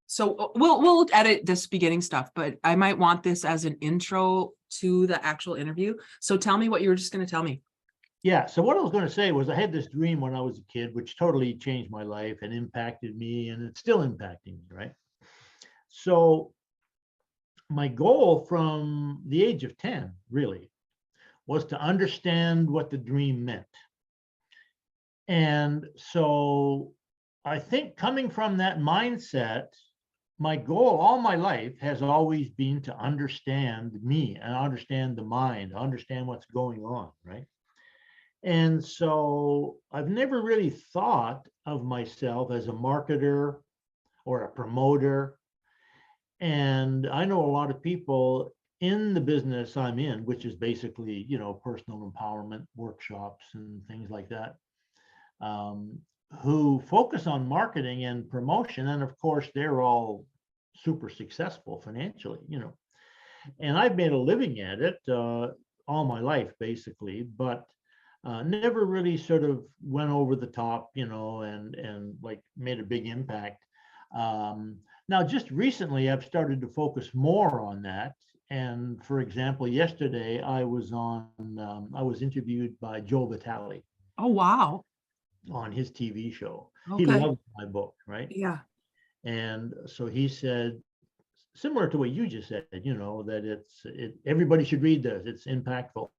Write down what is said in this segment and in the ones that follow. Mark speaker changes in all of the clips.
Speaker 1: So we'll edit this beginning stuff, but I might want this as an intro to the actual interview. So tell me what you were just going to tell me.
Speaker 2: Yeah. So what I was going to say was I had this dream when I was a kid, which totally changed my life and impacted me, and it's still impacting me, right? So my goal from the age of 10 really was to understand what the dream meant. And so I think coming from that mindset, my goal all my life has always been to understand me and understand the mind, understand what's going on, right? And so I've never really thought of myself as a marketer or a promoter. And I know a lot of people in the business I'm in, which is basically, personal empowerment workshops and things like that, who focus on marketing and promotion. And of course, they're all super successful financially, and I've made a living at it all my life, basically, but never really sort of went over the top, and like made a big impact. Now, just recently, I've started to focus more on that. And for example, yesterday I was interviewed by Joe Vitale.
Speaker 1: Oh, wow.
Speaker 2: On his TV show.
Speaker 1: Okay.
Speaker 2: He loved my book, right?
Speaker 1: Yeah.
Speaker 2: And so he said, similar to what you just said, that everybody should read this. It's impactful.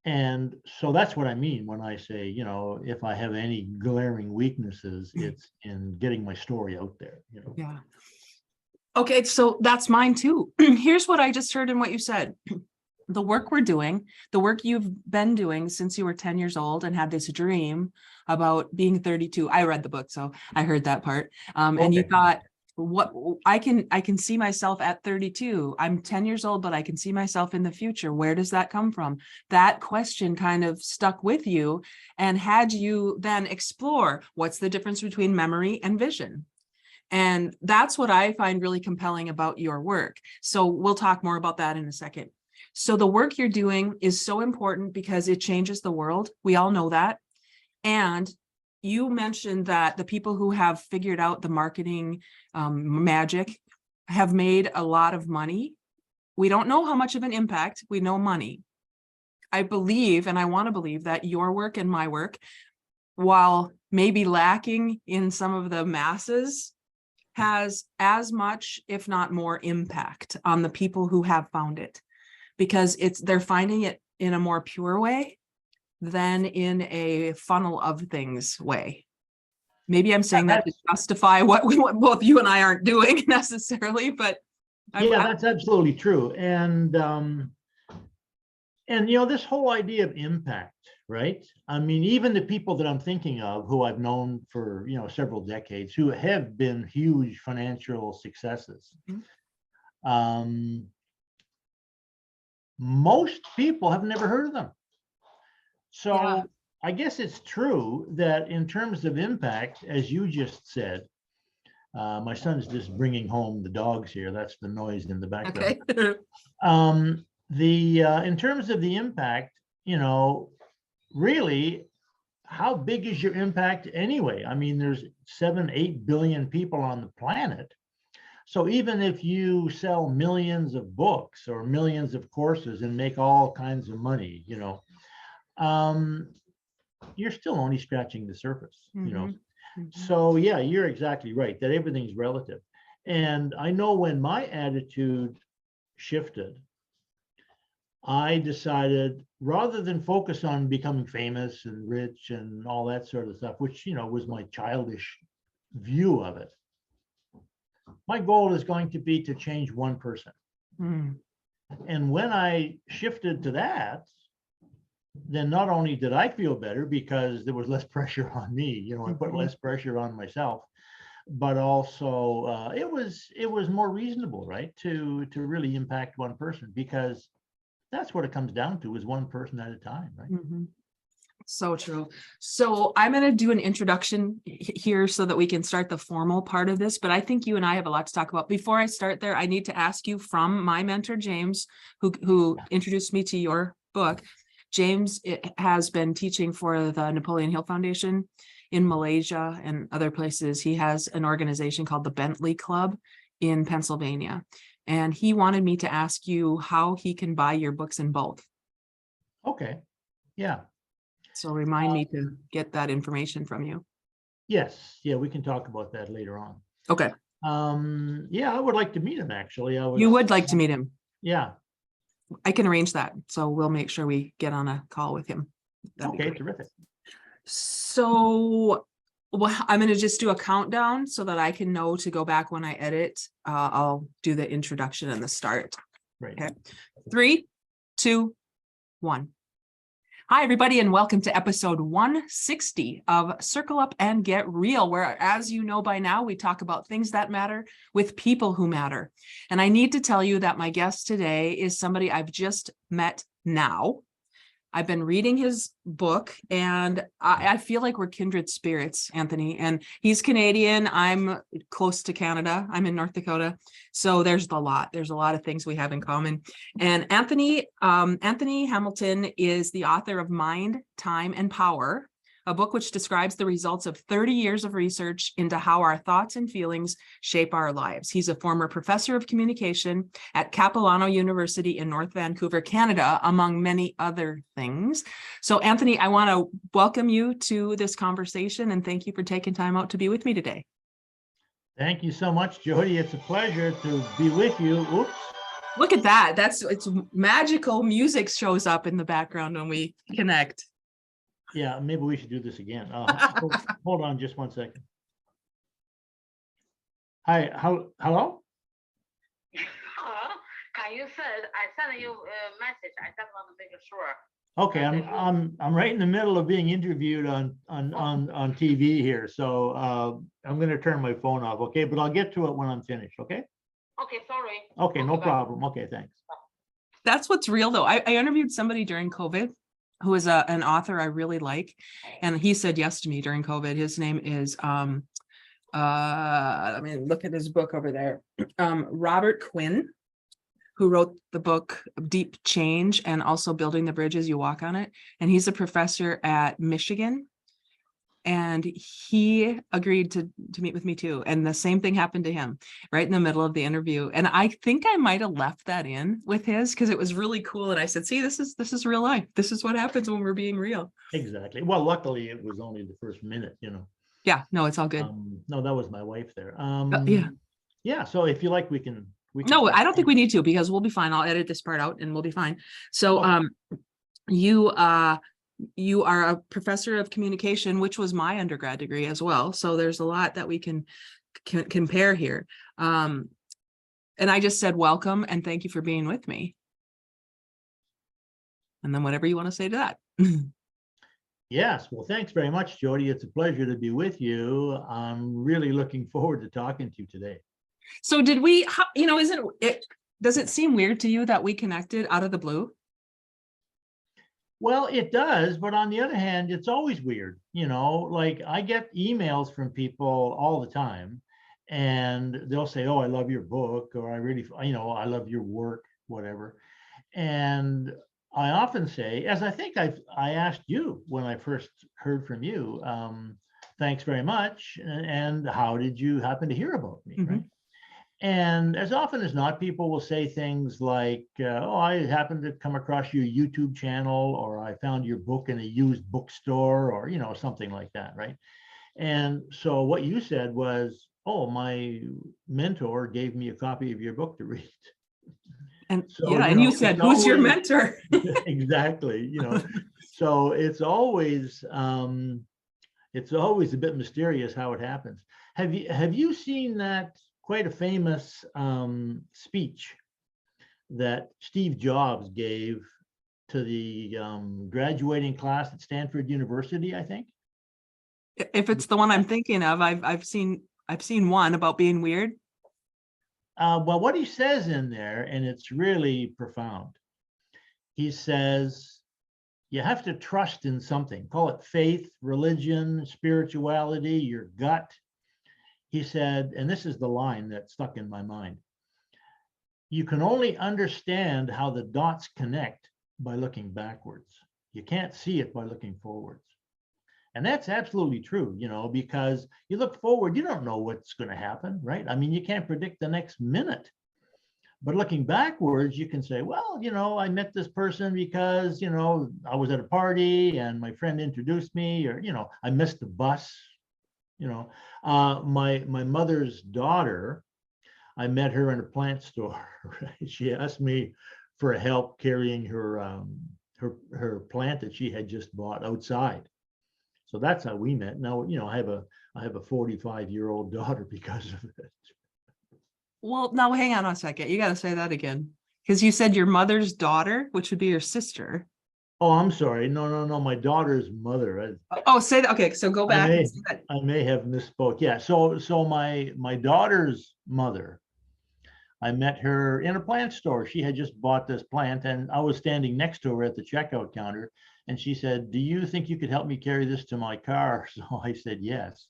Speaker 2: And so that's what I mean when I say, if I have any glaring weaknesses, it's in getting my story out there,
Speaker 1: Yeah. Okay, so that's mine too. Here's what I just heard in what you said. The work we're doing, the work you've been doing since you were 10 years old and had this dream about being 32. I read the book, so I heard that part. And you thought, what I can see myself at 32. I'm 10 years old, but I can see myself in the future. Where does that come from? That question kind of stuck with you and had you then explore what's the difference between memory and vision. And that's what I find really compelling about your work. So we'll talk more about that in a second. So the work you're doing is so important because it changes the world. We all know that. And you mentioned that the people who have figured out the marketing magic have made a lot of money. We don't know how much of an impact, we know money. I believe, and I want to believe, that your work and my work, while maybe lacking in some of the masses, has as much, if not more, impact on the people who have found it, because they're finding it in a more pure way than in a funnel of things way. Maybe I'm saying that to justify what both you and I aren't doing necessarily, but
Speaker 2: that's absolutely true. And this whole idea of impact, right? I mean, even the people that I'm thinking of who I've known for, several decades, who have been huge financial successes. Mm-hmm. Most people have never heard of them. So yeah. I guess it's true that in terms of impact, as you just said, my son's just bringing home the dogs here. That's the noise in the background. Okay. In terms of the impact, really, how big is your impact anyway? I mean, there's 7-8 billion people on the planet. So even if you sell millions of books or millions of courses and make all kinds of money, you're still only scratching the surface, Mm-hmm. So yeah, you're exactly right that everything's relative. And I know when my attitude shifted, I decided, rather than focus on becoming famous and rich and all that sort of stuff, which, was my childish view of it, my goal is going to be to change one person. Mm. And when I shifted to that, then not only did I feel better because there was less pressure on me, I put less pressure on myself, but also it was more reasonable, right, to really impact one person, because that's what it comes down to, is one person at a time, right? Mm-hmm.
Speaker 1: So true. So I'm going to do an introduction here so that we can start the formal part of this, but I think you and I have a lot to talk about. Before I start there, I need to ask you, from my mentor, James, who introduced me to your book. James has been teaching for the Napoleon Hill Foundation. in Malaysia and other places. He has an organization called the Bentley Club in Pennsylvania. And he wanted me to ask you how he can buy your books in bulk.
Speaker 2: Okay. Yeah.
Speaker 1: So remind me to get that information from you.
Speaker 2: Yes. Yeah, we can talk about that later on.
Speaker 1: Okay.
Speaker 2: Yeah, I would like to meet him actually.
Speaker 1: You would like to meet him.
Speaker 2: Yeah.
Speaker 1: I can arrange that. So we'll make sure we get on a call with him. That'd be
Speaker 2: Okay,
Speaker 1: great.
Speaker 2: terrific.
Speaker 1: So well, I'm going to just do a countdown so that I can know to go back when I edit. I'll do the introduction and the start.
Speaker 2: Right.
Speaker 1: Okay. 3, 2, 1. Hi, everybody, and welcome to episode 160 of Circle Up and Get Real, where, as you know by now, we talk about things that matter with people who matter. And I need to tell you that my guest today is somebody I've just met now. I've been reading his book, and I feel like we're kindred spirits, Anthony. And he's Canadian. I'm close to Canada. I'm in North Dakota. So there's a lot of things we have in common. And Anthony Hamilton is the author of Mind, Time, and Power, a book which describes the results of 30 years of research into how our thoughts and feelings shape our lives. He's a former professor of communication at Capilano University in North Vancouver, Canada, among many other things. So, Anthony, I want to welcome you to this conversation and thank you for taking time out to be with me today.
Speaker 2: Thank you so much, Jody. It's a pleasure to be with you. Oops.
Speaker 1: Look at that. It's magical music shows up in the background when we connect.
Speaker 2: Yeah, maybe we should do this again. Hold on just one second. Hi, hello?
Speaker 3: Hello, can you send? I sent you a message. I just want to make sure.
Speaker 2: Okay, I'm right in the middle of being interviewed on TV here, so I'm going to turn my phone off. Okay, but I'll get to it when I'm finished. Okay.
Speaker 3: Okay, sorry.
Speaker 2: Okay, no
Speaker 3: bye.
Speaker 2: problem. Okay, thanks.
Speaker 1: That's what's real, though. I interviewed somebody during COVID who is an author I really like, and he said yes to me during COVID. His name is I mean, look at his book over there. Robert Quinn, who wrote the book Deep Change and also Building the Bridges You Walk on It. And he's a professor at Michigan. And he agreed to meet with me too. And the same thing happened to him right in the middle of the interview. And I think I might have left that in with his because it was really cool. And I said, see, this is real life. This is what happens when we're being real.
Speaker 2: Exactly. Well, luckily it was only the first minute,
Speaker 1: Yeah, no, it's all good.
Speaker 2: No, that was my wife there.
Speaker 1: Yeah.
Speaker 2: Yeah. So if you like, we can.
Speaker 1: No, I don't think we need to because we'll be fine. I'll edit this part out and we'll be fine. So, you are a professor of communication, which was my undergrad degree as well. So there's a lot that we can compare here. And I just said welcome and thank you for being with me. And then whatever you want to say to that.
Speaker 2: Yes. Well, thanks very much, Jody. It's a pleasure to be with you. I'm really looking forward to talking to you today.
Speaker 1: So does it seem weird to you that we connected out of the blue?
Speaker 2: Well, it does, but on the other hand, it's always weird. Like I get emails from people all the time and they'll say, oh, I love your book, or I love your work, whatever. And I often say, as I think I asked you when I first heard from you, thanks very much. And how did you happen to hear about me? Mm-hmm. Right. And as often as not, people will say things like, oh, I happened to come across your YouTube channel, or I found your book in a used bookstore, or, something like that, right? And so what you said was, oh, my mentor gave me a copy of your book to read.
Speaker 1: And so, and you said, who's your mentor?
Speaker 2: Exactly, so it's always a bit mysterious how it happens. Have you seen that quite a famous speech that Steve Jobs gave to the graduating class at Stanford University, I think?
Speaker 1: If it's the one I'm thinking of, I've seen one about being weird.
Speaker 2: Well, what he says in there, and it's really profound. He says, you have to trust in something. Call it faith, religion, spirituality, your gut. He said, and this is the line that stuck in my mind, you can only understand how the dots connect by looking backwards. You can't see it by looking forwards. And that's absolutely true, because you look forward, you don't know what's going to happen, right? I mean, you can't predict the next minute. But looking backwards, you can say, well, I met this person because, I was at a party and my friend introduced me, or, I missed the bus. My mother's daughter, I met her in a plant store. Right? She asked me for help carrying her plant that she had just bought outside. So that's how we met. Now, I have a 45-year-old daughter because of it.
Speaker 1: Well, now hang on a second. You got to say that again. Because you said your mother's daughter, which would be your sister.
Speaker 2: Oh, I'm sorry. No. My daughter's mother.
Speaker 1: Oh, say that. Okay, so go back.
Speaker 2: I may have misspoke. Yeah. So my daughter's mother, I met her in a plant store. She had just bought this plant, and I was standing next to her at the checkout counter. And she said, "Do you think you could help me carry this to my car?" So I said yes.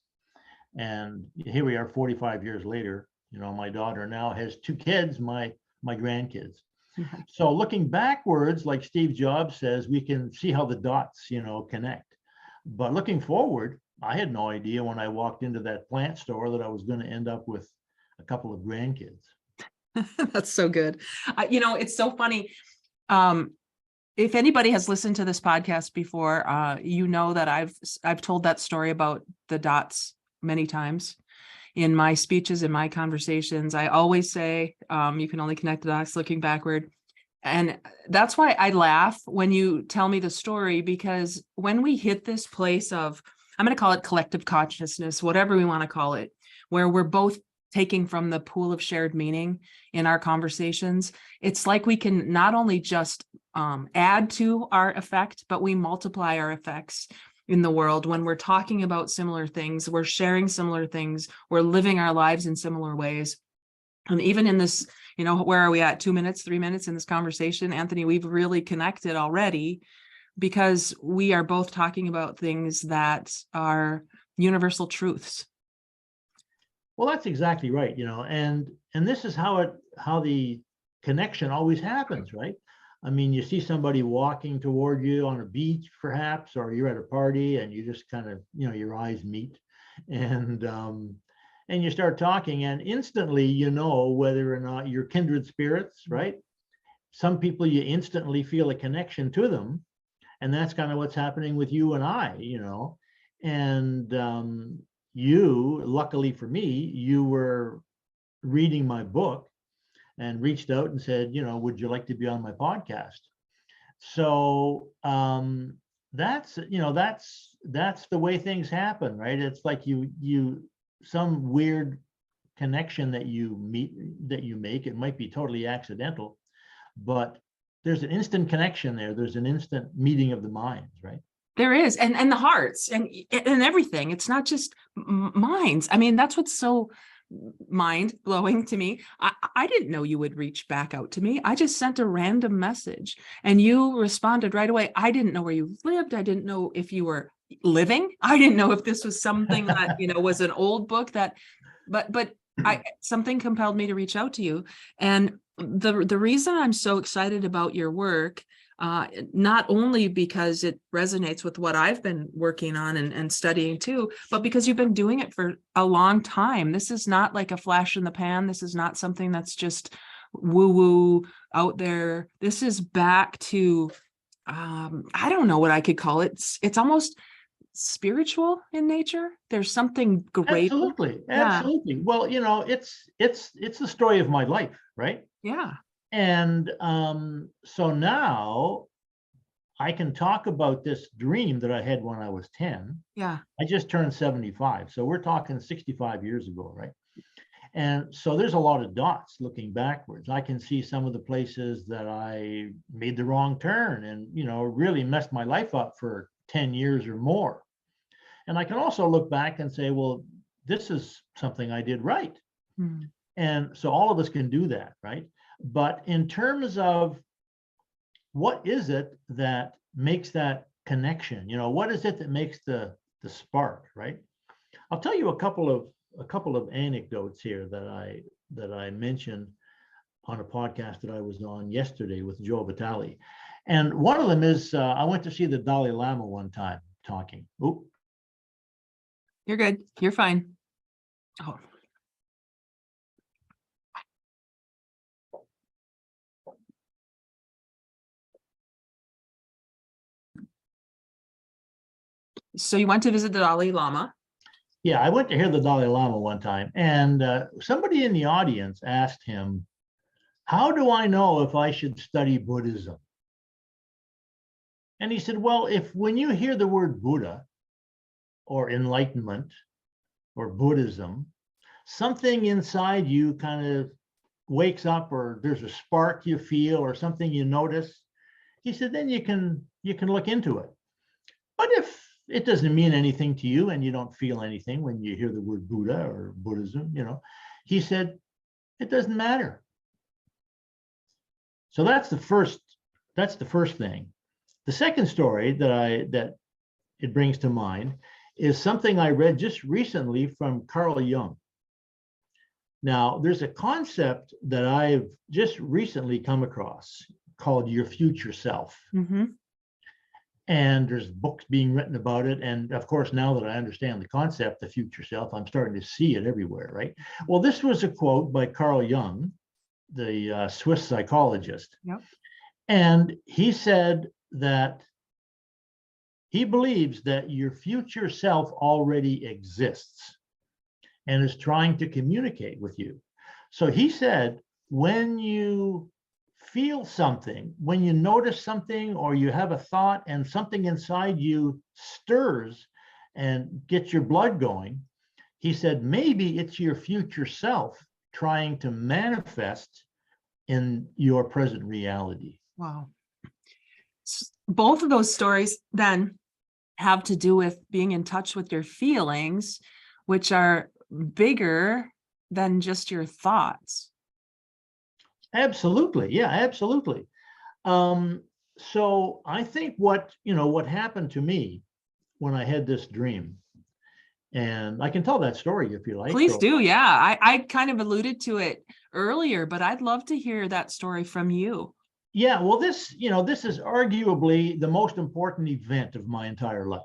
Speaker 2: And here we are, 45 years later. My daughter now has 2 kids, my grandkids. So looking backwards, like Steve Jobs says, we can see how the dots, connect. But looking forward, I had no idea when I walked into that plant store that I was going to end up with a couple of grandkids.
Speaker 1: That's so good. It's so funny. If anybody has listened to this podcast before, that I've told that story about the dots many times. In my speeches, in my conversations, I always say, you can only connect the dots looking backward. And that's why I laugh when you tell me the story, because when we hit this place of, I'm going to call it collective consciousness, whatever we want to call it, where we're both taking from the pool of shared meaning in our conversations, it's like we can not only just add to our effect, but we multiply our effects in the world. When we're talking about similar things, we're sharing similar things, we're living our lives in similar ways. And even in this, where are we at? 2 minutes, 3 minutes in this conversation, Anthony, we've really connected already because we are both talking about things that are universal truths.
Speaker 2: Well, that's exactly right, and this is how the connection always happens, right? I mean, you see somebody walking toward you on a beach, perhaps, or you're at a party and you just kind of, your eyes meet and you start talking, and instantly, whether or not you're kindred spirits, right? Some people, you instantly feel a connection to them. And that's kind of what's happening with you and I, and you, luckily for me, you were reading my book and reached out and said, would you like to be on my podcast? So that's the way things happen, right? It's like you some weird connection that you make. It might be totally accidental, but there's an instant connection there. There's an instant meeting of the minds, right?
Speaker 1: There is, and the hearts and everything. It's not just minds. I mean, that's what's so mind-blowing to me. I didn't know you would reach back out to me. I just sent a random message and you responded right away. I didn't know where you lived. I didn't know if you were living. I didn't know if this was something that, was an old book but something compelled me to reach out to you. And the reason I'm so excited about your work, not only because it resonates with what I've been working on and studying too, but because you've been doing it for a long time. This is not like a flash in the pan. This is not something that's just woo-woo out there. This is back to, I don't know what I could call it. It's almost spiritual in nature. There's something great.
Speaker 2: Absolutely. Well, it's the story of my life, right?
Speaker 1: Yeah.
Speaker 2: And so now I can talk about this dream that I had when I was 10.
Speaker 1: Yeah.
Speaker 2: I just turned 75. So we're talking 65 years ago, right? And so there's a lot of dots looking backwards. I can see some of the places that I made the wrong turn and, really messed my life up for 10 years or more. And I can also look back and say, well, this is something I did right. And so all of us can do that, right? But in terms of what is it that makes that connection, what is it that makes the spark, right? I'll tell you a couple of anecdotes here that I mentioned on a podcast that I was on yesterday with Joe Vitale. And one of them is I went to see the Dalai Lama one time talking.
Speaker 1: You're good. You're fine. Oh. So you went to visit the Dalai Lama.
Speaker 2: Yeah, I went to hear the Dalai Lama one time, and somebody in the audience asked him, "How do I know if I should study Buddhism?" And he said, "Well, if when you hear the word Buddha or enlightenment or Buddhism, something inside you kind of wakes up, or there's a spark you feel or something you notice," he said, "then you can look into it. But if it doesn't mean anything to you and you don't feel anything when you hear the word Buddha or Buddhism, he said, it doesn't matter." So that's the first thing. The second story that it brings to mind is something I read just recently from Carl Jung. Now, there's a concept that I've just recently come across called your future self.
Speaker 1: Mm-hmm.
Speaker 2: And there's books being written about it. And of course, now that I understand the concept, the future self, I'm starting to see it everywhere, right? Well, this was a quote by Carl Jung, the Swiss psychologist.
Speaker 1: Yep.
Speaker 2: And he said that he believes that your future self already exists and is trying to communicate with you. So he said, when you feel something, when you notice something, or you have a thought and something inside you stirs and gets your blood going, he said, maybe it's your future self trying to manifest in your present reality.
Speaker 1: Wow. Both of those stories then have to do with being in touch with your feelings, which are bigger than just your thoughts.
Speaker 2: Absolutely. Yeah, absolutely. So I think what happened to me when I had this dream, and I can tell that story if you like.
Speaker 1: Please do. Yeah. I kind of alluded to it earlier, but I'd love to hear that story from you.
Speaker 2: Yeah, well, this is arguably the most important event of my entire life,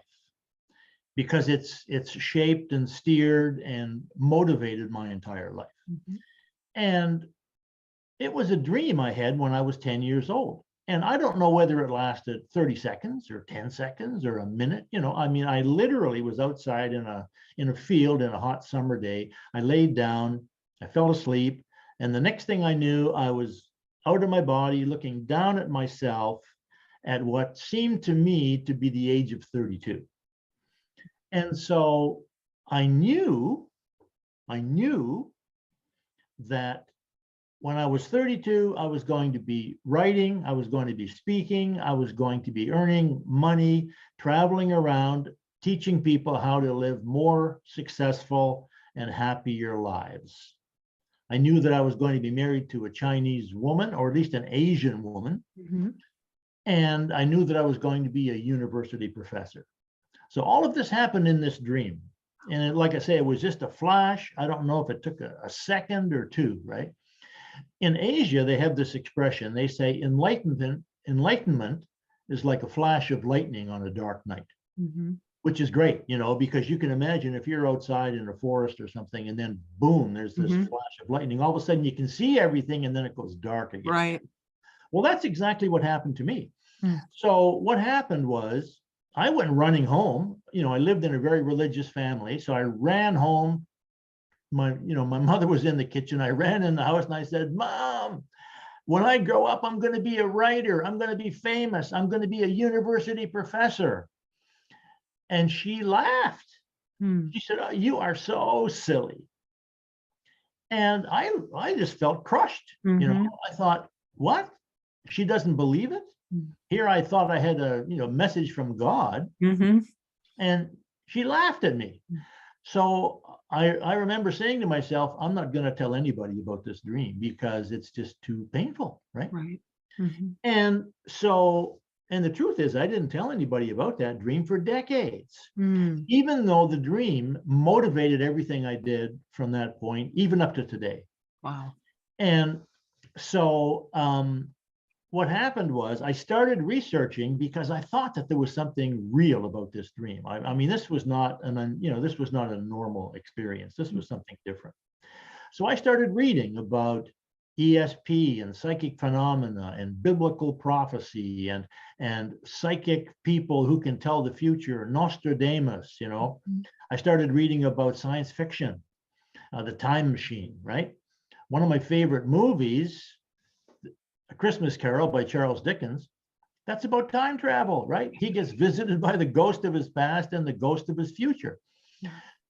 Speaker 2: because it's shaped and steered and motivated my entire life.
Speaker 1: Mm-hmm.
Speaker 2: And it was a dream I had when I was 10 years old. And I don't know whether it lasted 30 seconds or 10 seconds or a minute. I literally was outside in a field in a hot summer day. I laid down, I fell asleep. And the next thing I knew, I was out of my body, looking down at myself at what seemed to me to be the age of 32. And so I knew that when I was 32, I was going to be writing, I was going to be speaking, I was going to be earning money, traveling around, teaching people how to live more successful and happier lives. I knew that I was going to be married to a Chinese woman, or at least an Asian woman.
Speaker 1: Mm-hmm.
Speaker 2: And I knew that I was going to be a university professor. So all of this happened in this dream. And like I say, it was just a flash. I don't know if it took a second or two, right? In Asia, they have this expression. They say enlightenment is like a flash of lightning on a dark night. Mm-hmm. Which is great, because you can imagine if you're outside in a forest or something, and then boom, there's this mm-hmm. flash of lightning. All of a sudden you can see everything, and then it goes dark again.
Speaker 1: Right.
Speaker 2: Well, that's exactly what happened to me. Mm. So what happened was I went running home. I lived in a very religious family. So I ran home. My mother was in the kitchen. I ran in the house and I said, "Mom, when I grow up, I'm going to be a writer. I'm going to be famous. I'm going to be a university professor." And she laughed. She said, "Oh, you are so silly." And I just felt crushed. Mm-hmm. I thought, what? She doesn't believe it? Mm-hmm. Here I thought I had a message from God. Mm-hmm. And she laughed at me. Mm-hmm. So I remember saying to myself, I'm not going to tell anybody about this dream because it's just too painful, right?
Speaker 1: Right. Mm-hmm.
Speaker 2: And so, and the truth is, I didn't tell anybody about that dream for decades, even though the dream motivated everything I did from that point, even up to today.
Speaker 1: Wow.
Speaker 2: And so what happened was I started researching because I thought that there was something real about this dream. I mean, this was not this was not a normal experience. This was something different. So I started reading about ESP and psychic phenomena and biblical prophecy and psychic people who can tell the future, Nostradamus, I started reading about science fiction, the time machine, right? One of my favorite movies, A Christmas Carol by Charles Dickens, that's about time travel, right? He gets visited by the ghost of his past and the ghost of his future.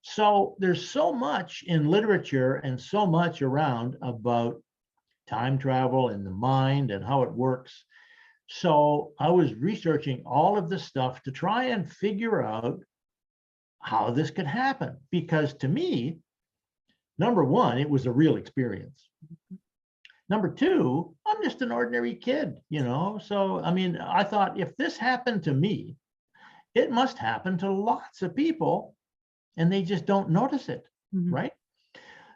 Speaker 2: So there's so much in literature and so much around about time travel and the mind and how it works. So I was researching all of this stuff to try and figure out how this could happen. Because to me, number one, it was a real experience. Number two, I'm just an ordinary kid, So, I mean, I thought if this happened to me, it must happen to lots of people and they just don't notice it, right?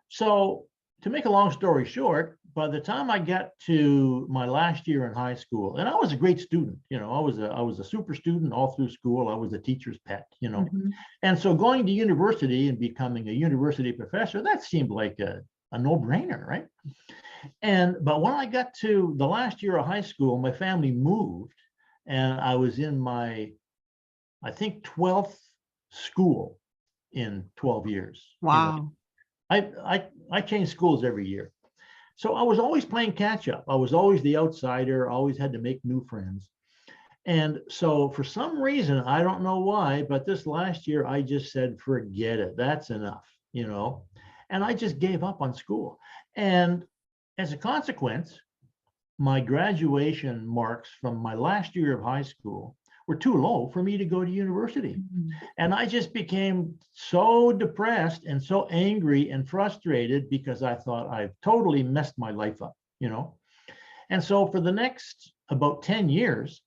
Speaker 2: So to make a long story short, by the time I got to my last year in high school, and I was a great student, I was a super student all through school. I was a teacher's pet, And so going to university and becoming a university professor, that seemed like a no-brainer, right? But when I got to the last year of high school, my family moved and I was in my, I think, 12th school in 12 years.
Speaker 1: Wow.
Speaker 2: I changed schools every year. So I was always playing catch up. I was always the outsider, always had to make new friends. And so for some reason, I don't know why, but this last year I just said, forget it. That's enough, and I just gave up on school. And as a consequence, my graduation marks from my last year of high school were too low for me to go to university. And I just became so depressed and so angry and frustrated because I thought I've totally messed my life up, And so for the next about 10 years,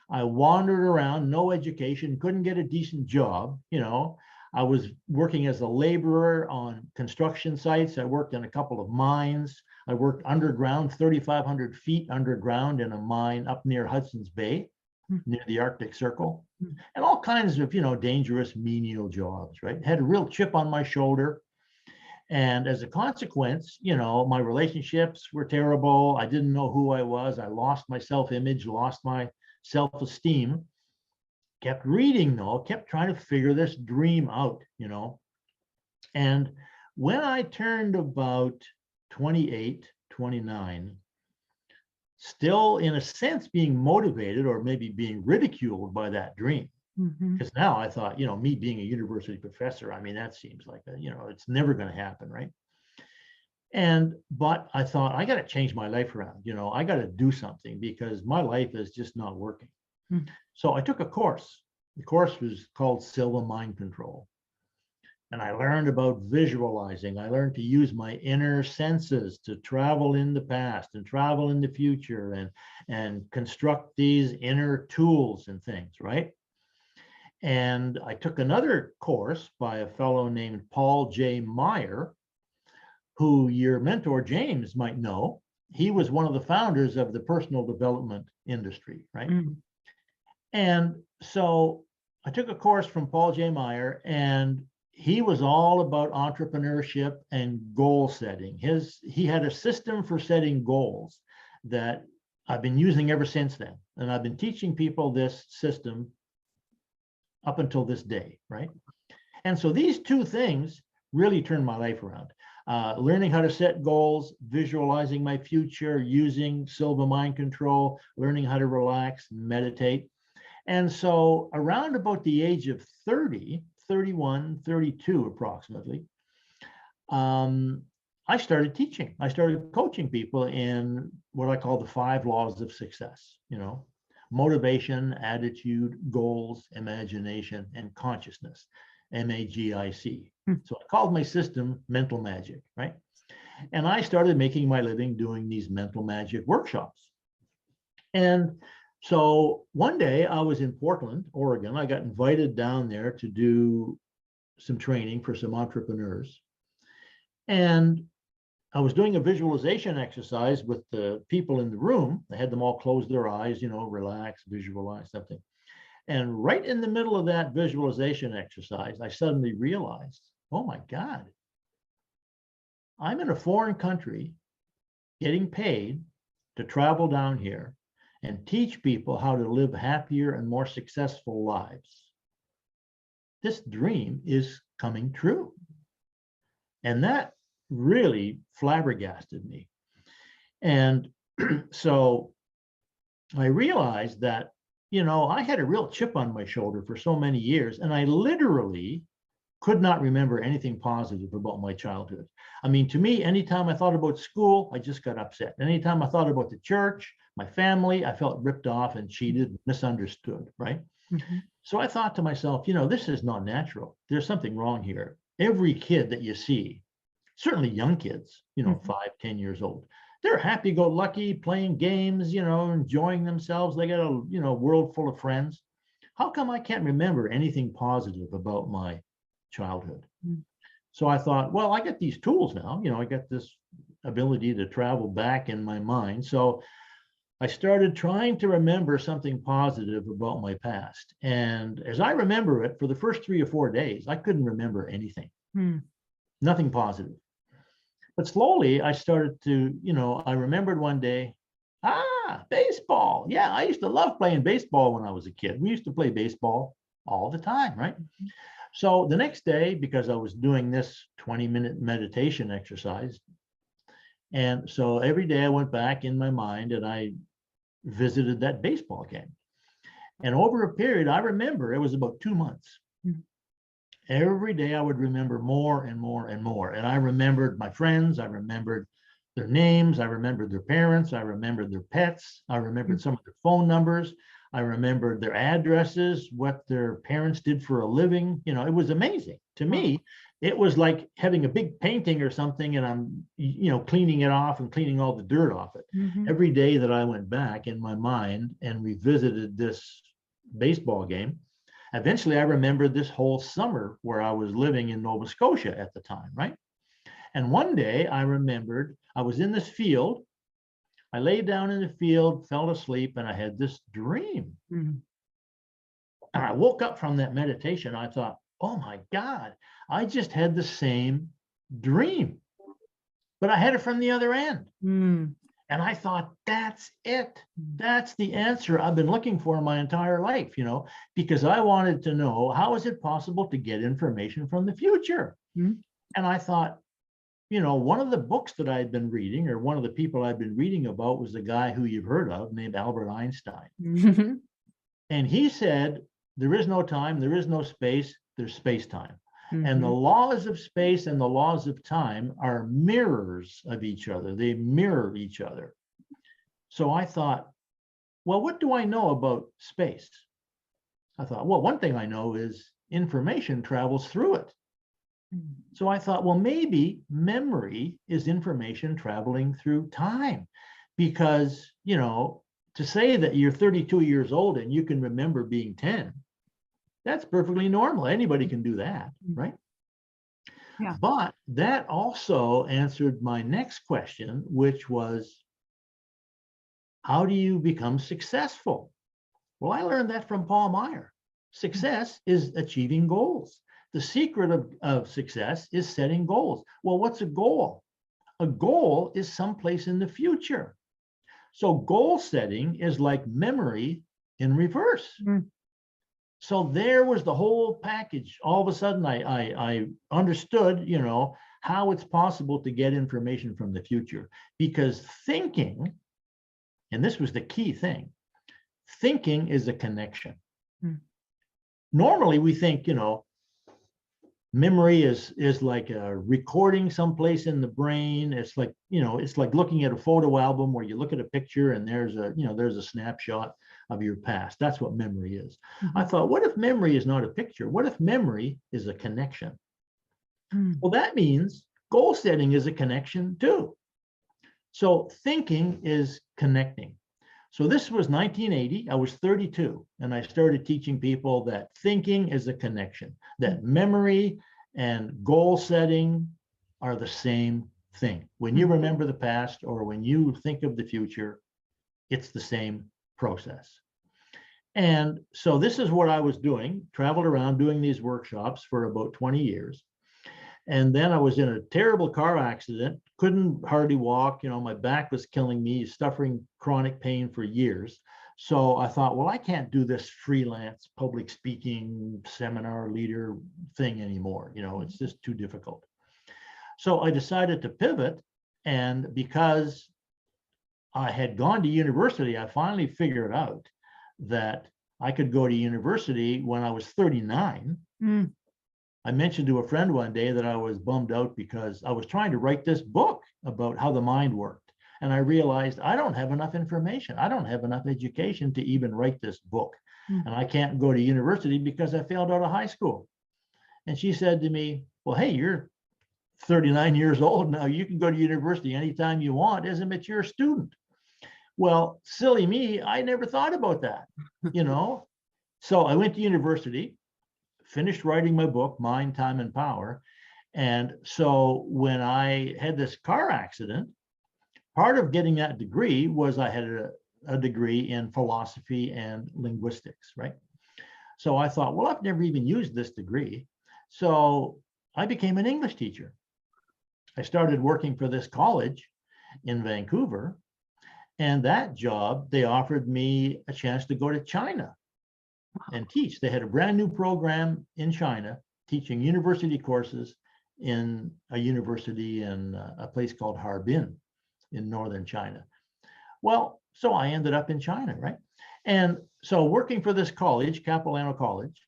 Speaker 2: I wandered around, no education, couldn't get a decent job, I was working as a laborer on construction sites. I worked in a couple of mines. I worked underground, 3,500 feet underground in a mine up near Hudson's Bay, near the Arctic Circle, and all kinds of, dangerous menial jobs, right? Had a real chip on my shoulder. And as a consequence, my relationships were terrible. I didn't know who I was. I lost my self-image, lost my self-esteem. Kept reading though, kept trying to figure this dream out, And when I turned about 28, 29, still in a sense being motivated or maybe being ridiculed by that dream. Because now I thought, me being a university professor, I mean, that seems like, it's never going to happen, right? But I thought, I got to change my life around, I got to do something because my life is just not working. So I took a course. The course was called Silva Mind Control. And I learned about visualizing. I learned to use my inner senses to travel in the past and travel in the future and construct these inner tools and things, right? And I took another course by a fellow named Paul J. Meyer, who your mentor James might know. He was one of the founders of the personal development industry, right? And so I took a course from Paul J. Meyer, and he was all about entrepreneurship and goal setting. He had a system for setting goals that I've been using ever since then. And I've been teaching people this system up until this day, right? And so these two things really turned my life around. Learning how to set goals, visualizing my future, using Silva Mind Control, learning how to relax, meditate. And so around about the age of 30, 31, 32 approximately, I started teaching. I started coaching people in what I call the 5 laws of success, motivation, attitude, goals, imagination, and consciousness, MAGIC. So I called my system mental magic, right? And I started making my living doing these mental magic workshops. And so one day I was in Portland, Oregon. I got invited down there to do some training for some entrepreneurs. And I was doing a visualization exercise with the people in the room. I had them all close their eyes, relax, visualize something. And right in the middle of that visualization exercise, I suddenly realized, oh my God, I'm in a foreign country getting paid to travel down here and teach people how to live happier and more successful lives. This dream is coming true. And that really flabbergasted me. And so I realized that, I had a real chip on my shoulder for so many years, and I literally could not remember anything positive about my childhood. I mean, to me, anytime I thought about school, I just got upset. Anytime I thought about the church, my family, I felt ripped off and cheated, misunderstood, right?
Speaker 1: Mhm.
Speaker 2: So I thought to myself, this is not natural. There's something wrong here. Every kid that you see, certainly young kids, 5, 10 years old, they're happy-go-lucky, playing games, enjoying themselves. They got a, world full of friends. How come I can't remember anything positive about my childhood?
Speaker 1: Mm.
Speaker 2: So I thought, well, I got these tools now. I got this ability to travel back in my mind. So I started trying to remember something positive about my past. And as I remember it, for the first 3 or 4 days, I couldn't remember anything, nothing positive. But slowly I started to, I remembered one day, baseball. Yeah, I used to love playing baseball when I was a kid. We used to play baseball all the time, right? So the next day, because I was doing this 20-minute meditation exercise, and so every day I went back in my mind and I visited that baseball game. And over a period, I remember it was about 2 months. Every day I would remember more and more and more. And I remembered my friends. I remembered their names. I remembered their parents. I remembered their pets. I remembered some of their phone numbers. I remembered their addresses, what their parents did for a living. It was amazing. To me, it was like having a big painting or something, and I'm, cleaning it off and cleaning all the dirt off it. Every day that I went back in my mind and revisited this baseball game, eventually I remembered this whole summer where I was living in Nova Scotia at the time, right? And one day I remembered I was in this field. I lay down in the field, fell asleep, and I had this dream. And I woke up from that meditation. I thought, oh my God, I just had the same dream, but I had it from the other end. And I thought, that's it. That's the answer I've been looking for my entire life, because I wanted to know, how is it possible to get information from the future? And I thought, one of the books that I'd been reading, or one of the people I'd been reading about, was the guy who you've heard of named Albert Einstein. And he said, there is no time, there is no space, there's space-time. And the laws of space and the laws of time are mirrors of each other. They mirror each other. So I thought, well, what do I know about space? I thought, well, one thing I know is information travels through it. So I thought, well, maybe memory is information traveling through time, because, to say that you're 32 years old and you can remember being 10, that's perfectly normal. Anybody can do that, right?
Speaker 1: Yeah.
Speaker 2: But that also answered my next question, which was, how do you become successful? Well, I learned that from Paul Meyer. Success is achieving goals. The secret of success is setting goals. Well, what's a goal? A goal is someplace in the future. So goal setting is like memory in reverse. So there was the whole package. All of a sudden, I understood, how it's possible to get information from the future. Because thinking, and this was the key thing, thinking is a connection. Normally, we think, memory is like a recording someplace in the brain. It's like, it's like looking at a photo album where you look at a picture and there's a snapshot of your past. That's what memory is. I thought, what if memory is not a picture? What if memory is a connection? Well, that means goal setting is a connection too. So thinking is connecting. So this was 1980. I was 32, and I started teaching people that thinking is a connection, that memory and goal setting are the same thing. When you
Speaker 1: Mhm.
Speaker 2: remember the past or when you think of the future, it's the same process. And so this is what I was doing, traveled around doing these workshops for about 20 years. And then I was in a terrible car accident, couldn't hardly walk. My back was killing me, suffering chronic pain for years. So I thought, well, I can't do this freelance public speaking seminar leader thing anymore. It's just too difficult. So I decided to pivot. And because I had gone to university, I finally figured out that I could go to university when I was 39.
Speaker 1: Mm.
Speaker 2: I mentioned to a friend one day that I was bummed out because I was trying to write this book about how the mind worked. And I realized I don't have enough information. I don't have enough education to even write this book.
Speaker 1: Mm.
Speaker 2: And I can't go to university because I failed out of high school. And she said to me, well, hey, you're 39 years old now. You can go to university anytime you want as a mature student. Well, silly me, I never thought about that, So I went to university, finished writing my book, Mind, Time, and Power. And so when I had this car accident, part of getting that degree was I had a degree in philosophy and linguistics, right? So I thought, well, I've never even used this degree. So I became an English teacher. I started working for this college in Vancouver. And that job, they offered me a chance to go to China and teach. They had a brand new program in China teaching university courses in a university in a place called Harbin in northern China. Well, so I ended up in China, right? And so working for this college, Capilano College,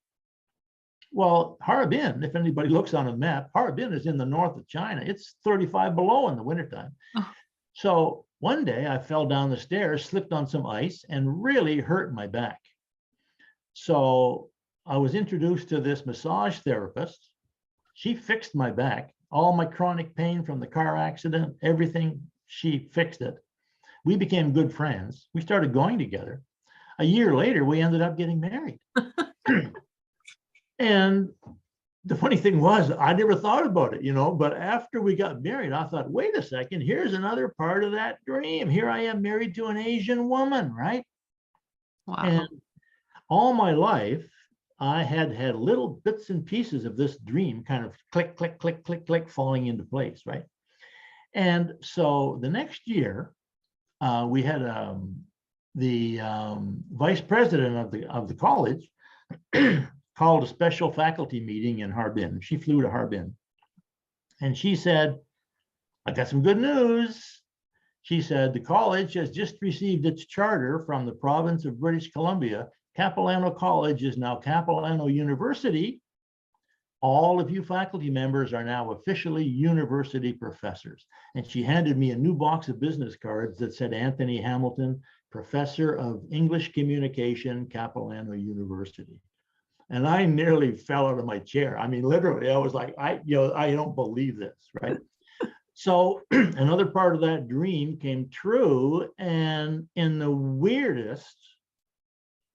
Speaker 2: well, Harbin, if anybody looks on a map, Harbin is in the north of China. It's 35 below in the wintertime.
Speaker 1: Oh.
Speaker 2: So one day I fell down the stairs, slipped on some ice, and really hurt my back. So I was introduced to this massage therapist. She fixed my back, all my chronic pain from the car accident, everything, she fixed it. We became good friends. We started going together. A year later, we ended up getting married. And the funny thing was, I never thought about it, but after we got married, I thought, wait a second, here's another part of that dream. Here I am married to an Asian woman, right?
Speaker 1: Wow.
Speaker 2: And all my life, I had little bits and pieces of this dream kind of click, click, click, click, click, falling into place, right? And so the next year, we had the vice president of the college called a special faculty meeting in Harbin. She flew to Harbin. And she said, I got some good news. She said, the college has just received its charter from the province of British Columbia. Capilano College is now Capilano University. All of you faculty members are now officially university professors. And she handed me a new box of business cards that said Anthony Hamilton, Professor of English Communication, Capilano University. And I nearly fell out of my chair. I mean, literally, I was like, I don't believe this, right? So another part of that dream came true, and in the weirdest,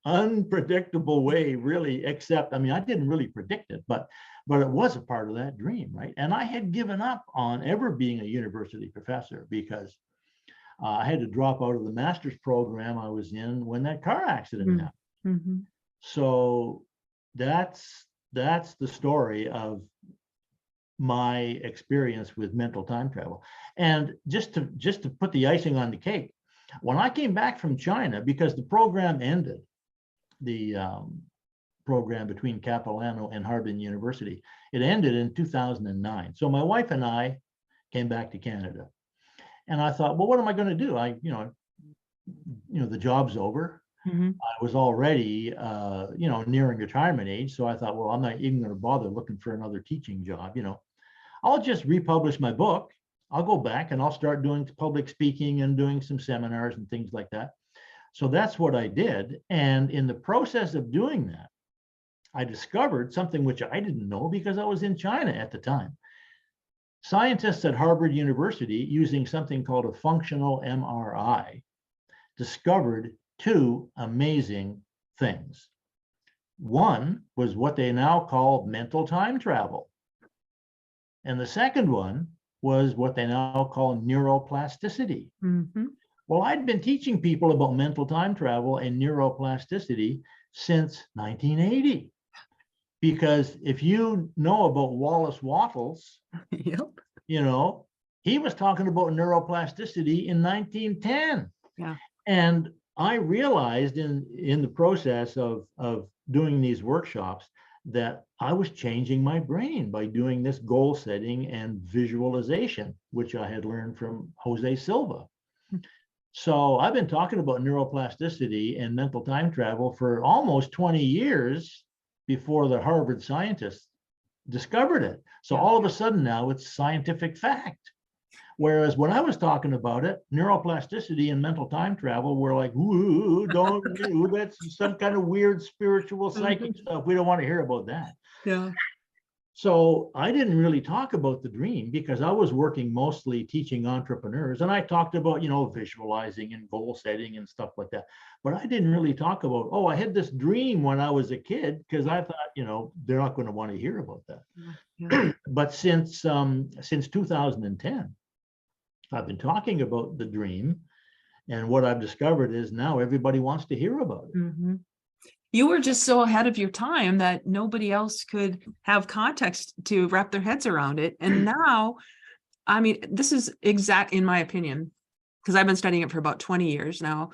Speaker 2: unpredictable way, really, except, I mean, I didn't really predict it, but it was a part of that dream, right? And I had given up on ever being a university professor because I had to drop out of the master's program I was in when that car accident happened.
Speaker 1: Mm-hmm.
Speaker 2: So that's the story of my experience with mental time travel. And just to put the icing on the cake, when I came back from China, because the program ended, the program between Capilano and Harbin University, it ended in 2009. So my wife and I came back to Canada, and I thought, well, what am I going to do? The job's over.
Speaker 1: Mm-hmm.
Speaker 2: I was already, nearing retirement age. So I thought, well, I'm not even going to bother looking for another teaching job. I'll just republish my book. I'll go back and I'll start doing public speaking and doing some seminars and things like that. So that's what I did. And in the process of doing that, I discovered something which I didn't know because I was in China at the time. Scientists at Harvard University, using something called a functional MRI, discovered two amazing things. One was what they now call mental time travel. And the second one was what they now call neuroplasticity.
Speaker 1: Mhm.
Speaker 2: Well, I'd been teaching people about mental time travel and neuroplasticity since 1980. Because if you know about Wallace Wattles,
Speaker 1: Yep.
Speaker 2: he was talking about neuroplasticity in 1910.
Speaker 1: Yeah.
Speaker 2: And I realized in the process of doing these workshops that I was changing my brain by doing this goal setting and visualization, which I had learned from Jose Silva. So I've been talking about neuroplasticity and mental time travel for almost 20 years before the Harvard scientists discovered it. So all of a sudden now it's scientific fact. Whereas when I was talking about it, neuroplasticity and mental time travel were like, ooh, don't do, that's some kind of weird spiritual psychic stuff. We don't want to hear about that.
Speaker 1: Yeah.
Speaker 2: So I didn't really talk about the dream because I was working mostly teaching entrepreneurs, and I talked about, visualizing and goal setting and stuff like that. But I didn't really talk about, oh, I had this dream when I was a kid, because I thought, they're not going to want to hear about that.
Speaker 1: Yeah.
Speaker 2: But since 2010, I've been talking about the dream, and what I've discovered is now everybody wants to hear about it.
Speaker 1: Mhm. You were just so ahead of your time that nobody else could have context to wrap their heads around it. And now, I mean, this is exact, in my opinion, because I've been studying it for about 20 years now,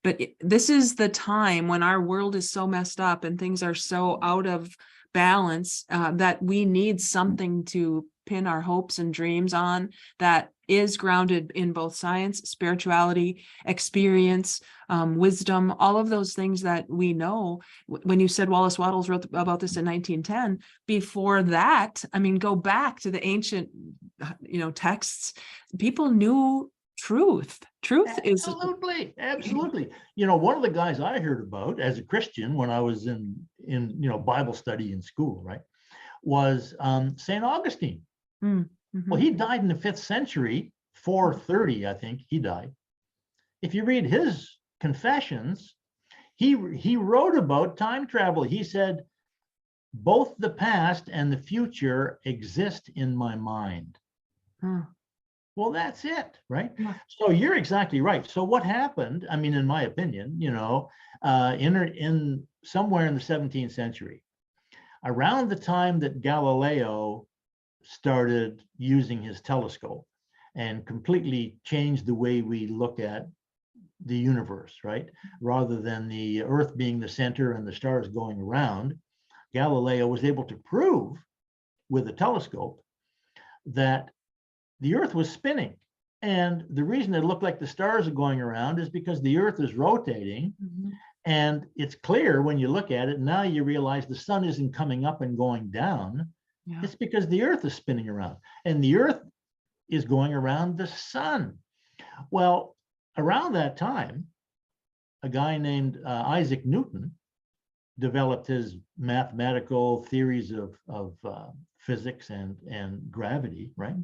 Speaker 1: but this is the time when our world is so messed up and things are so out of balance that we need something to pin our hopes and dreams on that is grounded in both science, spirituality, experience, wisdom, all of those things that we know. When you said Wallace Wattles wrote about this in 1910, before that, I mean, go back to the ancient, texts, people knew truth. Truth is
Speaker 2: Absolutely. One of the guys I heard about as a Christian when I was in Bible study in school, right, was St. Augustine.
Speaker 1: Mm-hmm.
Speaker 2: Well, he died in the 5th century, 430, I think he died. If you read his confessions, he wrote about time travel. He said, both the past and the future exist in my mind. Well, that's it, right? Yeah. So you're exactly right. So what happened, I mean, in my opinion, in somewhere in the 17th century, around the time that Galileo started using his telescope and completely changed the way we look at the universe, right? Rather than the Earth being the center and the stars going around, Galileo was able to prove with a telescope that the Earth was spinning. And the reason it looked like the stars are going around is because the Earth is rotating. Mm-hmm. And it's clear when you look at it, now you realize the sun isn't coming up and going down. Yeah. It's because the Earth is spinning around, and the Earth is going around the sun. Well, around that time, a guy named Isaac Newton developed his mathematical theories of physics and gravity, right?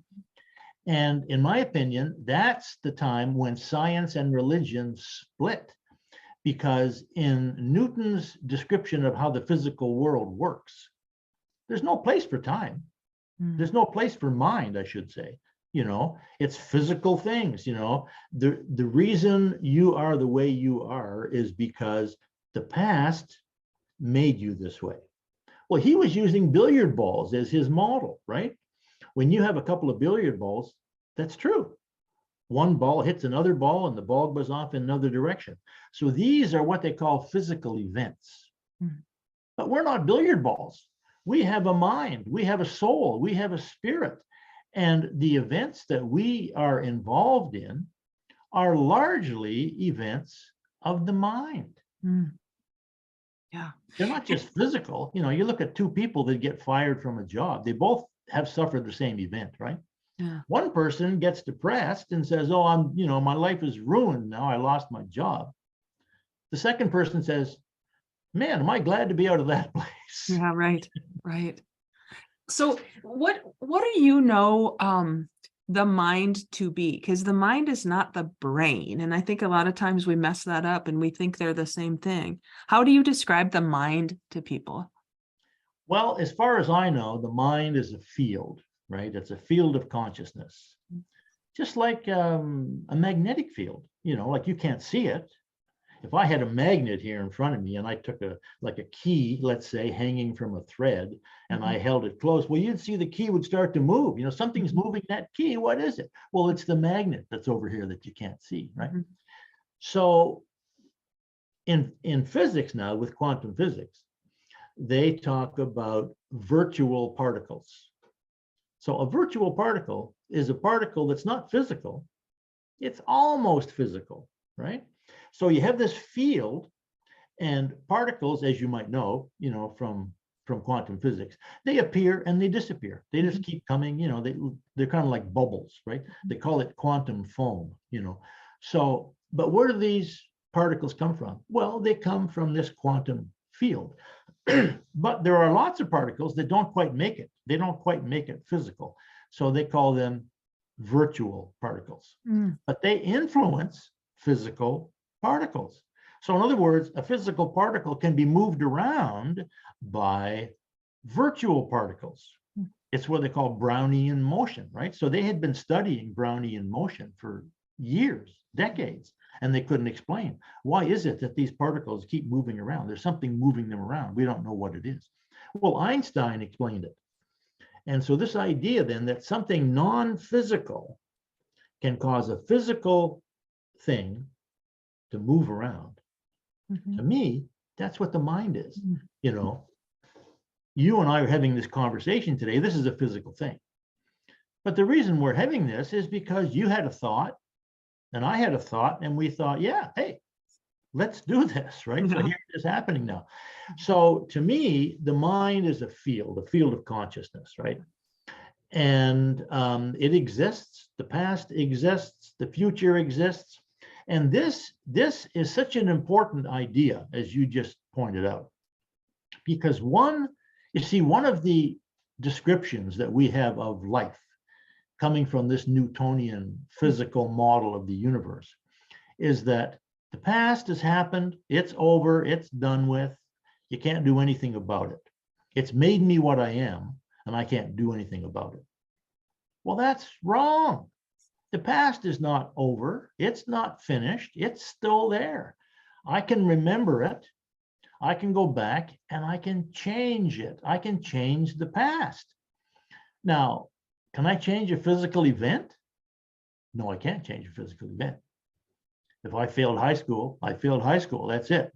Speaker 2: And in my opinion, that's the time when science and religion split, because in Newton's description of how the physical world works, there's no place for time. There's no place for mind, I should say. It's physical things. The reason you are the way you are is because the past made you this way. Well, he was using billiard balls as his model, right? When you have a couple of billiard balls, that's true. One ball hits another ball and the ball goes off in another direction. So these are what they call physical events. But we're not billiard balls. We have a mind, we have a soul, we have a spirit. And the events that we are involved in are largely events of the mind.
Speaker 1: Yeah.
Speaker 2: They're not just physical. You look at two people that get fired from a job, they both have suffered the same event, right? Yeah. One person gets depressed and says, oh, my life is ruined now, I lost my job. The second person says, man, am I glad to be out of that place.
Speaker 1: Yeah, right. So what do you know the mind to be? Because the mind is not the brain. And I think a lot of times we mess that up and we think they're the same thing. How do you describe the mind to people?
Speaker 2: Well, as far as I know, the mind is a field. right? It's a field of consciousness, just like a magnetic field, like you can't see it. If I had a magnet here in front of me and I took a key, let's say, hanging from a thread, and I held it close, well, you'd see the key would start to move. Something's moving that key. What is it? Well, it's the magnet that's over here that you can't see, right? So in physics now, with quantum physics, they talk about virtual particles. So a virtual particle is a particle that's not physical. It's almost physical, right? So you have this field, and particles, as you might know, from quantum physics, they appear and they disappear. They just keep coming, they're kind of like bubbles, right? They call it quantum foam, So, but where do these particles come from? Well, they come from this quantum field. But there are lots of particles that don't quite make it. They don't quite make it physical. So they call them virtual particles. But they influence physical particles. So in other words, a physical particle can be moved around by virtual particles. It's what they call Brownian motion, right? So they had been studying Brownian motion for years, decades, and they couldn't explain. Why is it that these particles keep moving around? There's something moving them around. We don't know what it is. Well, Einstein explained it. And so this idea then that something non-physical can cause a physical thing to move around. To me, that's what the mind is. You and I are having this conversation today. This is a physical thing. But the reason we're having this is because you had a thought and I had a thought, and we thought, yeah, hey, let's do this, right? So here it is happening now. So to me, the mind is a field of consciousness, right? And it exists, the past exists, the future exists. And this is such an important idea, as you just pointed out, because one of the descriptions that we have of life coming from this Newtonian physical model of the universe is that the past has happened, it's over, it's done with, you can't do anything about it. It's made me what I am, and I can't do anything about it. Well, that's wrong. The past is not over. It's not finished. It's still there. I can remember it. I can go back and I can change it. I can change the past. Now, can I change a physical event? No, I can't change a physical event. If I failed high school, I failed high school. That's it.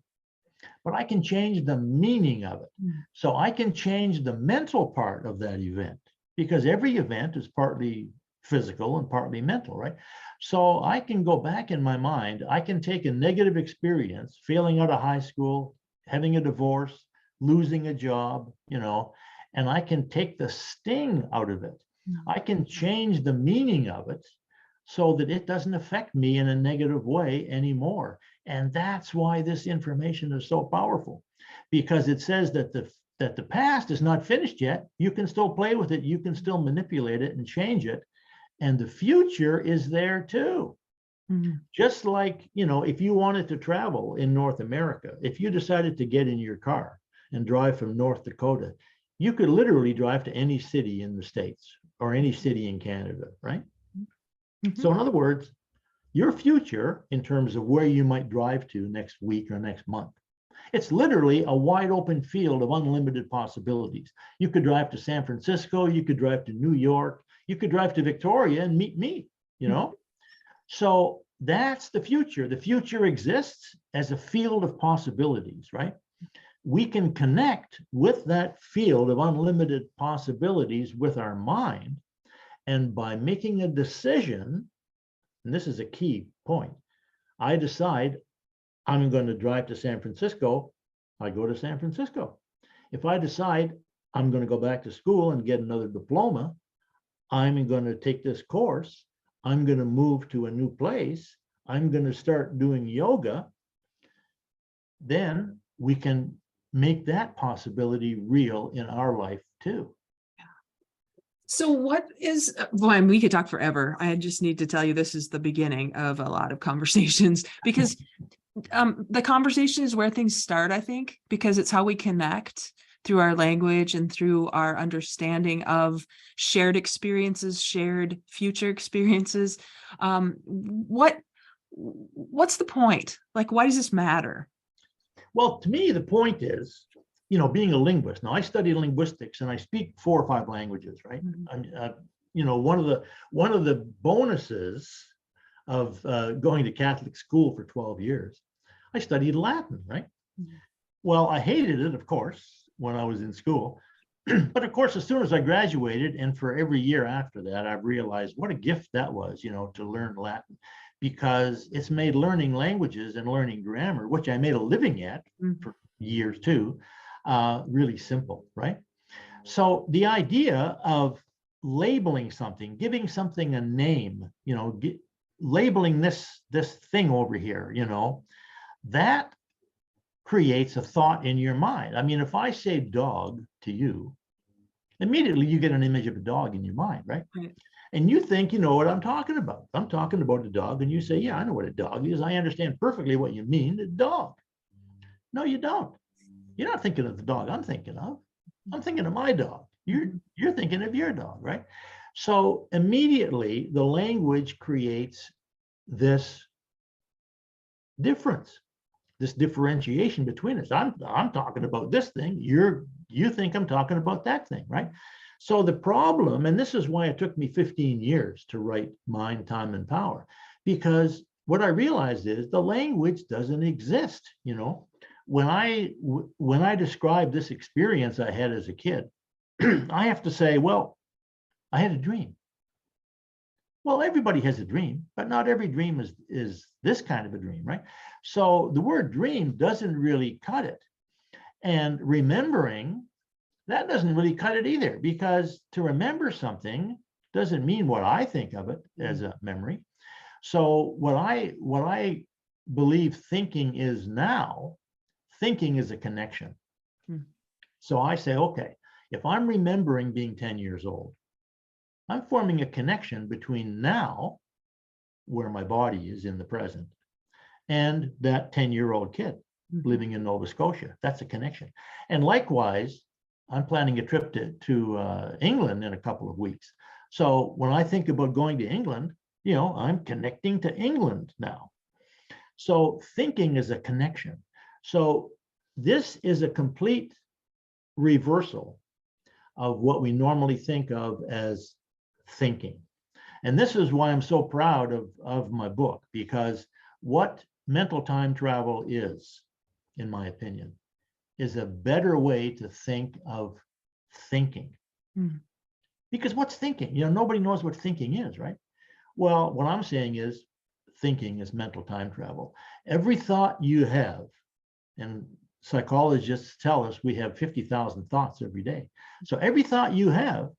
Speaker 2: But I can change the meaning of it. So I can change the mental part of that event, because every event is partly physical and partly mental, right? So I can go back in my mind, I can take a negative experience, failing out of high school, having a divorce, losing a job, and I can take the sting out of it. I can change the meaning of it so that it doesn't affect me in a negative way anymore. And that's why this information is so powerful, because it says that the past is not finished yet. You can still play with it. You can still manipulate it and change it. And the future is there too. Just like, if you wanted to travel in North America, if you decided to get in your car and drive from North Dakota, you could literally drive to any city in the States or any city in Canada, right? So in other words, your future in terms of where you might drive to next week or next month, it's literally a wide open field of unlimited possibilities. You could drive to San Francisco, you could drive to New York, you could drive to Victoria and meet me, So that's the future. The future exists as a field of possibilities, right? We can connect with that field of unlimited possibilities with our mind. And by making a decision, and this is a key point, I decide I'm going to drive to San Francisco, I go to San Francisco. If I decide I'm going to go back to school and get another diploma, I'm going to take this course, I'm going to move to a new place, I'm going to start doing yoga, then we can make that possibility real in our life too.
Speaker 1: So what is, well, we could talk forever. I just need to tell you, this is the beginning of a lot of conversations, because the conversation is where things start, I think, because it's how we connect through our language and through our understanding of shared experiences, shared future experiences. What's the point? Like, why does this matter?
Speaker 2: Well, to me, the point is, being a linguist. Now, I study linguistics and I speak 4 or 5 languages, right? One of the bonuses of going to Catholic school for 12 years, I studied Latin, right? Well, I hated it, of course, when I was in school. But of course, as soon as I graduated, and for every year after that, I've realized what a gift that was, to learn Latin, because it's made learning languages and learning grammar, which I made a living at for years too, really simple, right? So the idea of labeling something, giving something a name, labeling this thing over here, that creates a thought in your mind. I mean, if I say dog to you, immediately you get an image of a dog in your mind, right? And you think you know what I'm talking about. I'm talking about a dog, and you say, yeah, I know what a dog is. I understand perfectly what you mean, a dog. No, you don't. You're not thinking of the dog I'm thinking of. I'm thinking of my dog. You're thinking of your dog, right? So immediately the language creates this difference, this differentiation between us. I'm talking about this thing. You think I'm talking about that thing, right? So the problem, and this is why it took me 15 years to write Mind, Time, and Power, because what I realized is the language doesn't exist. When I describe this experience I had as a kid, I have to say, well, I had a dream. Well, everybody has a dream, but not every dream is this kind of a dream, right? So the word dream doesn't really cut it. And remembering, that doesn't really cut it either, because to remember something doesn't mean what I think of it as a memory. So what I believe thinking is now, thinking is a connection. So I say, okay, if I'm remembering being 10 years old, I'm forming a connection between now, where my body is in the present, and that 10-year-old kid living in Nova Scotia. That's a connection. And likewise, I'm planning a trip to England in a couple of weeks. So when I think about going to England, I'm connecting to England now. So thinking is a connection. So this is a complete reversal of what we normally think of as thinking. And this is why I'm so proud of my book, because what mental time travel is, in my opinion, is a better way to think of thinking. Because what's thinking? Nobody knows what thinking is, right? Well, what I'm saying is thinking is mental time travel. Every thought you have, and psychologists tell us we have 50,000 thoughts every day. So every thought you have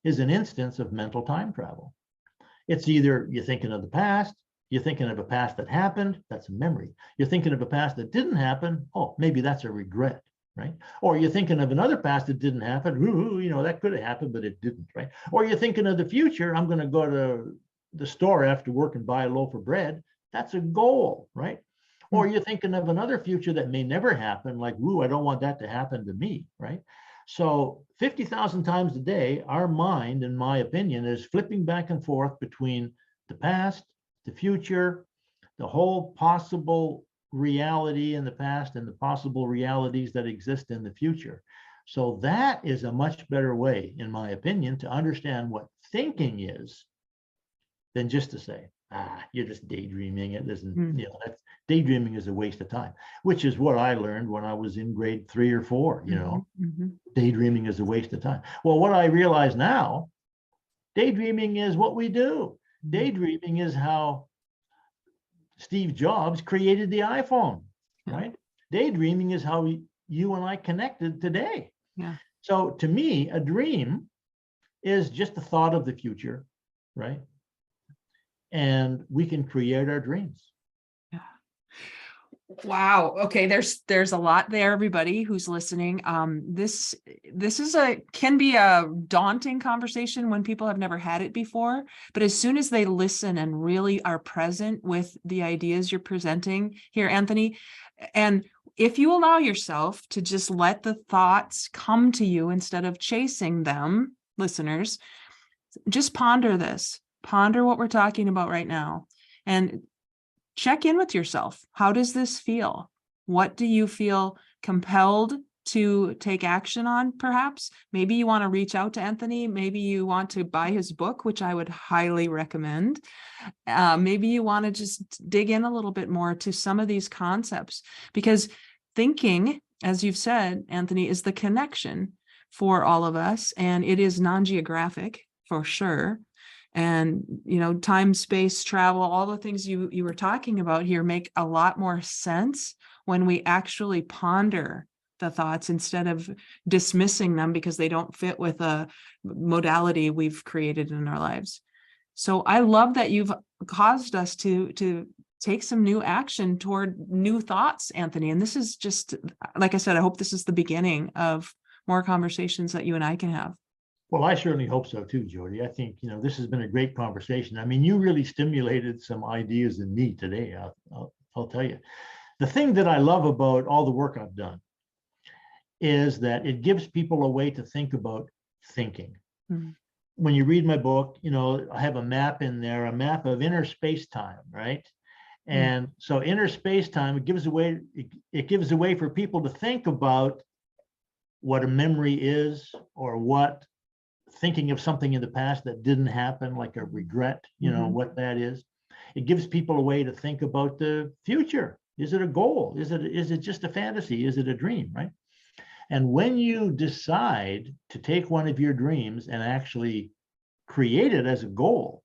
Speaker 2: is an instance of mental time travel. It's either you're thinking of the past, you're thinking of a past that happened, that's a memory. You're thinking of a past that didn't happen, oh, maybe that's a regret, right? Or you're thinking of another past that didn't happen, that could have happened, but it didn't, right? Or you're thinking of the future, I'm going to go to the store after work and buy a loaf of bread. That's a goal, right? Or you're thinking of another future that may never happen, like, I don't want that to happen to me, right? So 50,000 times a day, our mind, in my opinion, is flipping back and forth between the past, the future, the whole possible reality in the past and the possible realities that exist in the future. So that is a much better way, in my opinion, to understand what thinking is than just to say, you're just daydreaming. It isn't, that's daydreaming is a waste of time, which is what I learned when I was in grade 3 or 4, daydreaming is a waste of time. Well, what I realize now, daydreaming is what we do. Daydreaming is how Steve Jobs created the iPhone, right? Daydreaming is how you and I connected today.
Speaker 1: Yeah.
Speaker 2: So to me, a dream is just a thought of the future, right? And we can create our dreams.
Speaker 1: Yeah. Wow. Okay. There's a lot there, everybody who's listening. This can be a daunting conversation when people have never had it before, but as soon as they listen and really are present with the ideas you're presenting here, Anthony, and if you allow yourself to just let the thoughts come to you instead of chasing them, listeners, just ponder this. Ponder what we're talking about right now and check in with yourself. How does this feel? What do you feel compelled to take action on, perhaps? Maybe you want to reach out to Anthony. Maybe you want to buy his book, which I would highly recommend. Maybe you want to just dig in a little bit more to some of these concepts, because thinking, as you've said, Anthony, is the connection for all of us, and it is non-geographic for sure. And, you know, time, space, travel, all the things you were talking about here make a lot more sense when we actually ponder the thoughts instead of dismissing them because they don't fit with a modality we've created in our lives. So I love that you've caused us to take some new action toward new thoughts, Anthony. And this is just, like I said, I hope this is the beginning of more conversations that you and I can have.
Speaker 2: Well, I certainly hope so too, Jody. I think, you know, this has been a great conversation. I mean, you really stimulated some ideas in me today. I'll tell you. The thing that I love about all the work I've done is that it gives people a way to think about thinking. Mm-hmm. When you read my book, you know, I have a map in there, a map of inner space-time, right? And so inner space-time, it gives a way for people to think about what a memory is, or what thinking of something in the past that didn't happen, like a regret, you know, what that is. It gives people a way to think about the future. Is it a goal? Is it just a fantasy? Is it a dream, right? And when you decide to take one of your dreams and actually create it as a goal,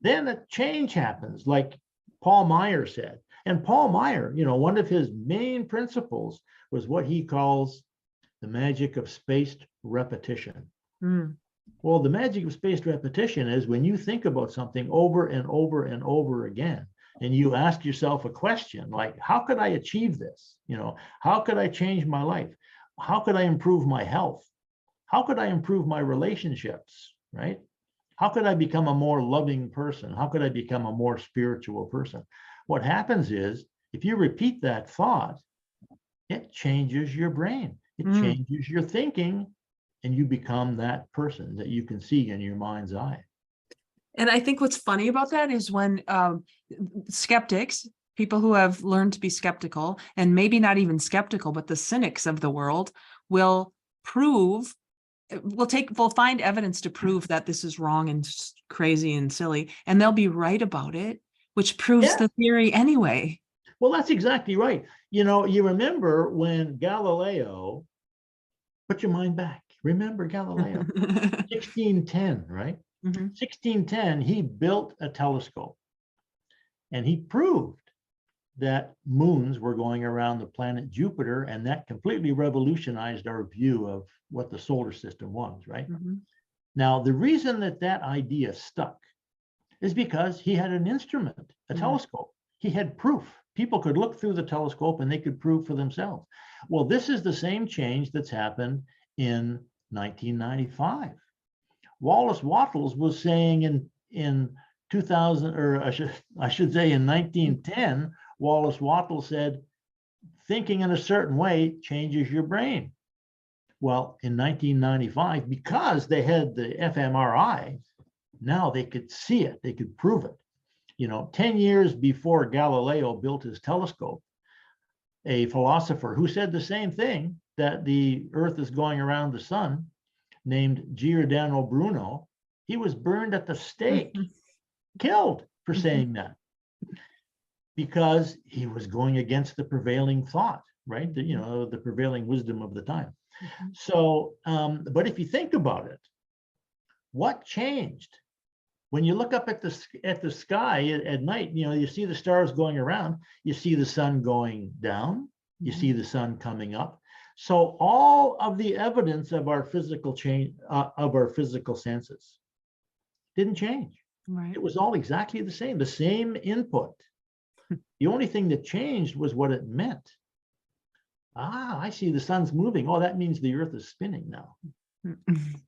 Speaker 2: then a change happens, like Paul Meyer said. And Paul Meyer, you know, one of his main principles was what he calls the magic of spaced repetition. Well, the magic of spaced repetition is when you think about something over and over and over again, and you ask yourself a question like, how could I achieve this? You know, how could I change my life? How could I improve my health? How could I improve my relationships, right? How could I become a more loving person? How could I become a more spiritual person? What happens is, if you repeat that thought, it changes your brain. It changes your thinking, and you become that person that you can see in your mind's eye.
Speaker 1: And I think what's funny about that is when skeptics, people who have learned to be skeptical, and maybe not even skeptical, but the cynics of the world will find evidence to prove that this is wrong and crazy and silly, and they'll be right about it, which proves the theory anyway.
Speaker 2: Well, that's exactly right. You know, you remember when Galileo, put your mind back, remember Galileo, 1610, right? 1610, he built a telescope, and he proved that moons were going around the planet Jupiter, and that completely revolutionized our view of what the solar system was, right? Now, the reason that idea stuck is because he had an instrument, a telescope. He had proof. People could look through the telescope and they could prove for themselves. Well, this is the same change that's happened in 1995. Wallace Wattles was saying in 2000, or I should say in 1910, Wallace Wattles said, thinking in a certain way changes your brain. Well, in 1995, because they had the fMRI, now they could see it, they could prove it. You know, 10 years before Galileo built his telescope, a philosopher who said the same thing, that the Earth is going around the sun, named Giordano Bruno, he was burned at the stake, killed for saying that, because he was going against the prevailing thought, right? The prevailing wisdom of the time. So, but if you think about it, what changed? When you look up at the sky at night, you know, you see the stars going around, you see the sun going down, you see the sun coming up. So all of the evidence of our physical change, of our physical senses, didn't change. Right. It was all exactly the same input. The only thing that changed was what it meant. I see the sun's moving. Oh, that means the Earth is spinning now.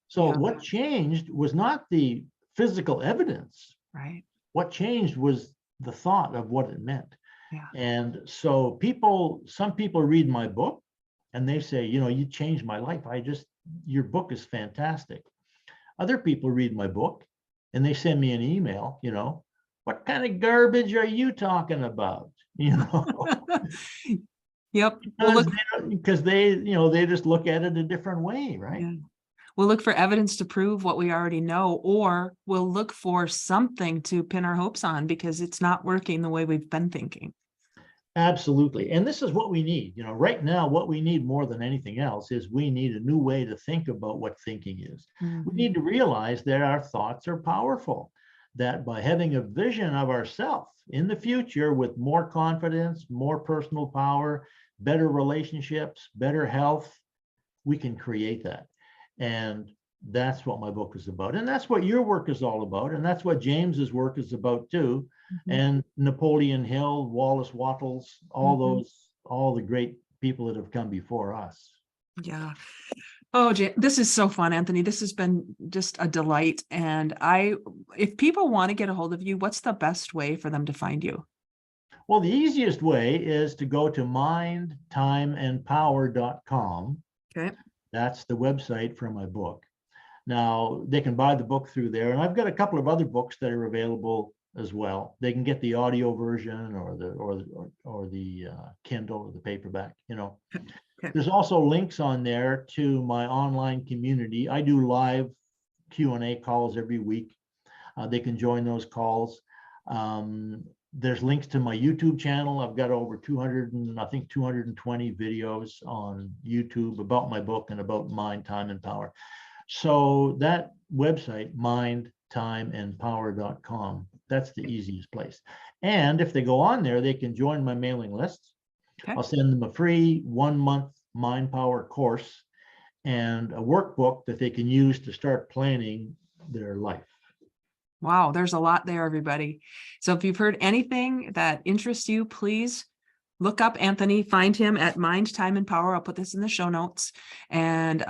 Speaker 2: So what changed was not the physical evidence. Right. What changed was the thought of what it meant.
Speaker 1: Yeah.
Speaker 2: And so some people read my book and they say, you changed my life. Your book is fantastic. Other people read my book and they send me an email, what kind of garbage are you talking about?
Speaker 1: Yep. Well,
Speaker 2: because they just look at it a different way, right?
Speaker 1: yeah. We'll look for evidence to prove what we already know, or we'll look for something to pin our hopes on because it's not working the way we've been thinking.
Speaker 2: Absolutely. And this is what we need. Right now, what we need more than anything else is we need a new way to think about what thinking is.
Speaker 1: Mhm.
Speaker 2: We need to realize that our thoughts are powerful, that by having a vision of ourselves in the future with more confidence, more personal power, better relationships, better health, we can create that. And that's what my book is about. And that's what your work is all about. And that's what James's work is about too.
Speaker 1: Mhm.
Speaker 2: And Napoleon Hill, Wallace Wattles, all the great people that have come before us.
Speaker 1: Yeah. Oh, this is so fun, Anthony. This has been just a delight. And if people want to get a hold of you, what's the best way for them to find you?
Speaker 2: Well, the easiest way is to go to mindtimeandpower.com.
Speaker 1: Okay.
Speaker 2: That's the website for my book. Now, they can buy the book through there. And I've got a couple of other books that are available as well. They can get the audio version or the Kindle or the paperback,
Speaker 1: Okay.
Speaker 2: There's also links on there to my online community. I do live Q&A calls every week. They can join those calls. There's links to my YouTube channel. I've got over 220 videos on YouTube about my book and about Mind, Time, and Power. So that website, mindtimeandpower.com, that's the easiest place. And if they go on there, they can join my mailing list.
Speaker 1: Okay.
Speaker 2: I'll send them a free 1-month Mind Power course and a workbook that they can use to start planning their life.
Speaker 1: Wow, there's a lot there, everybody. So if you've heard anything that interests you, please look up Anthony, find him at Mind, Time, and Power. I'll put this in the show notes. And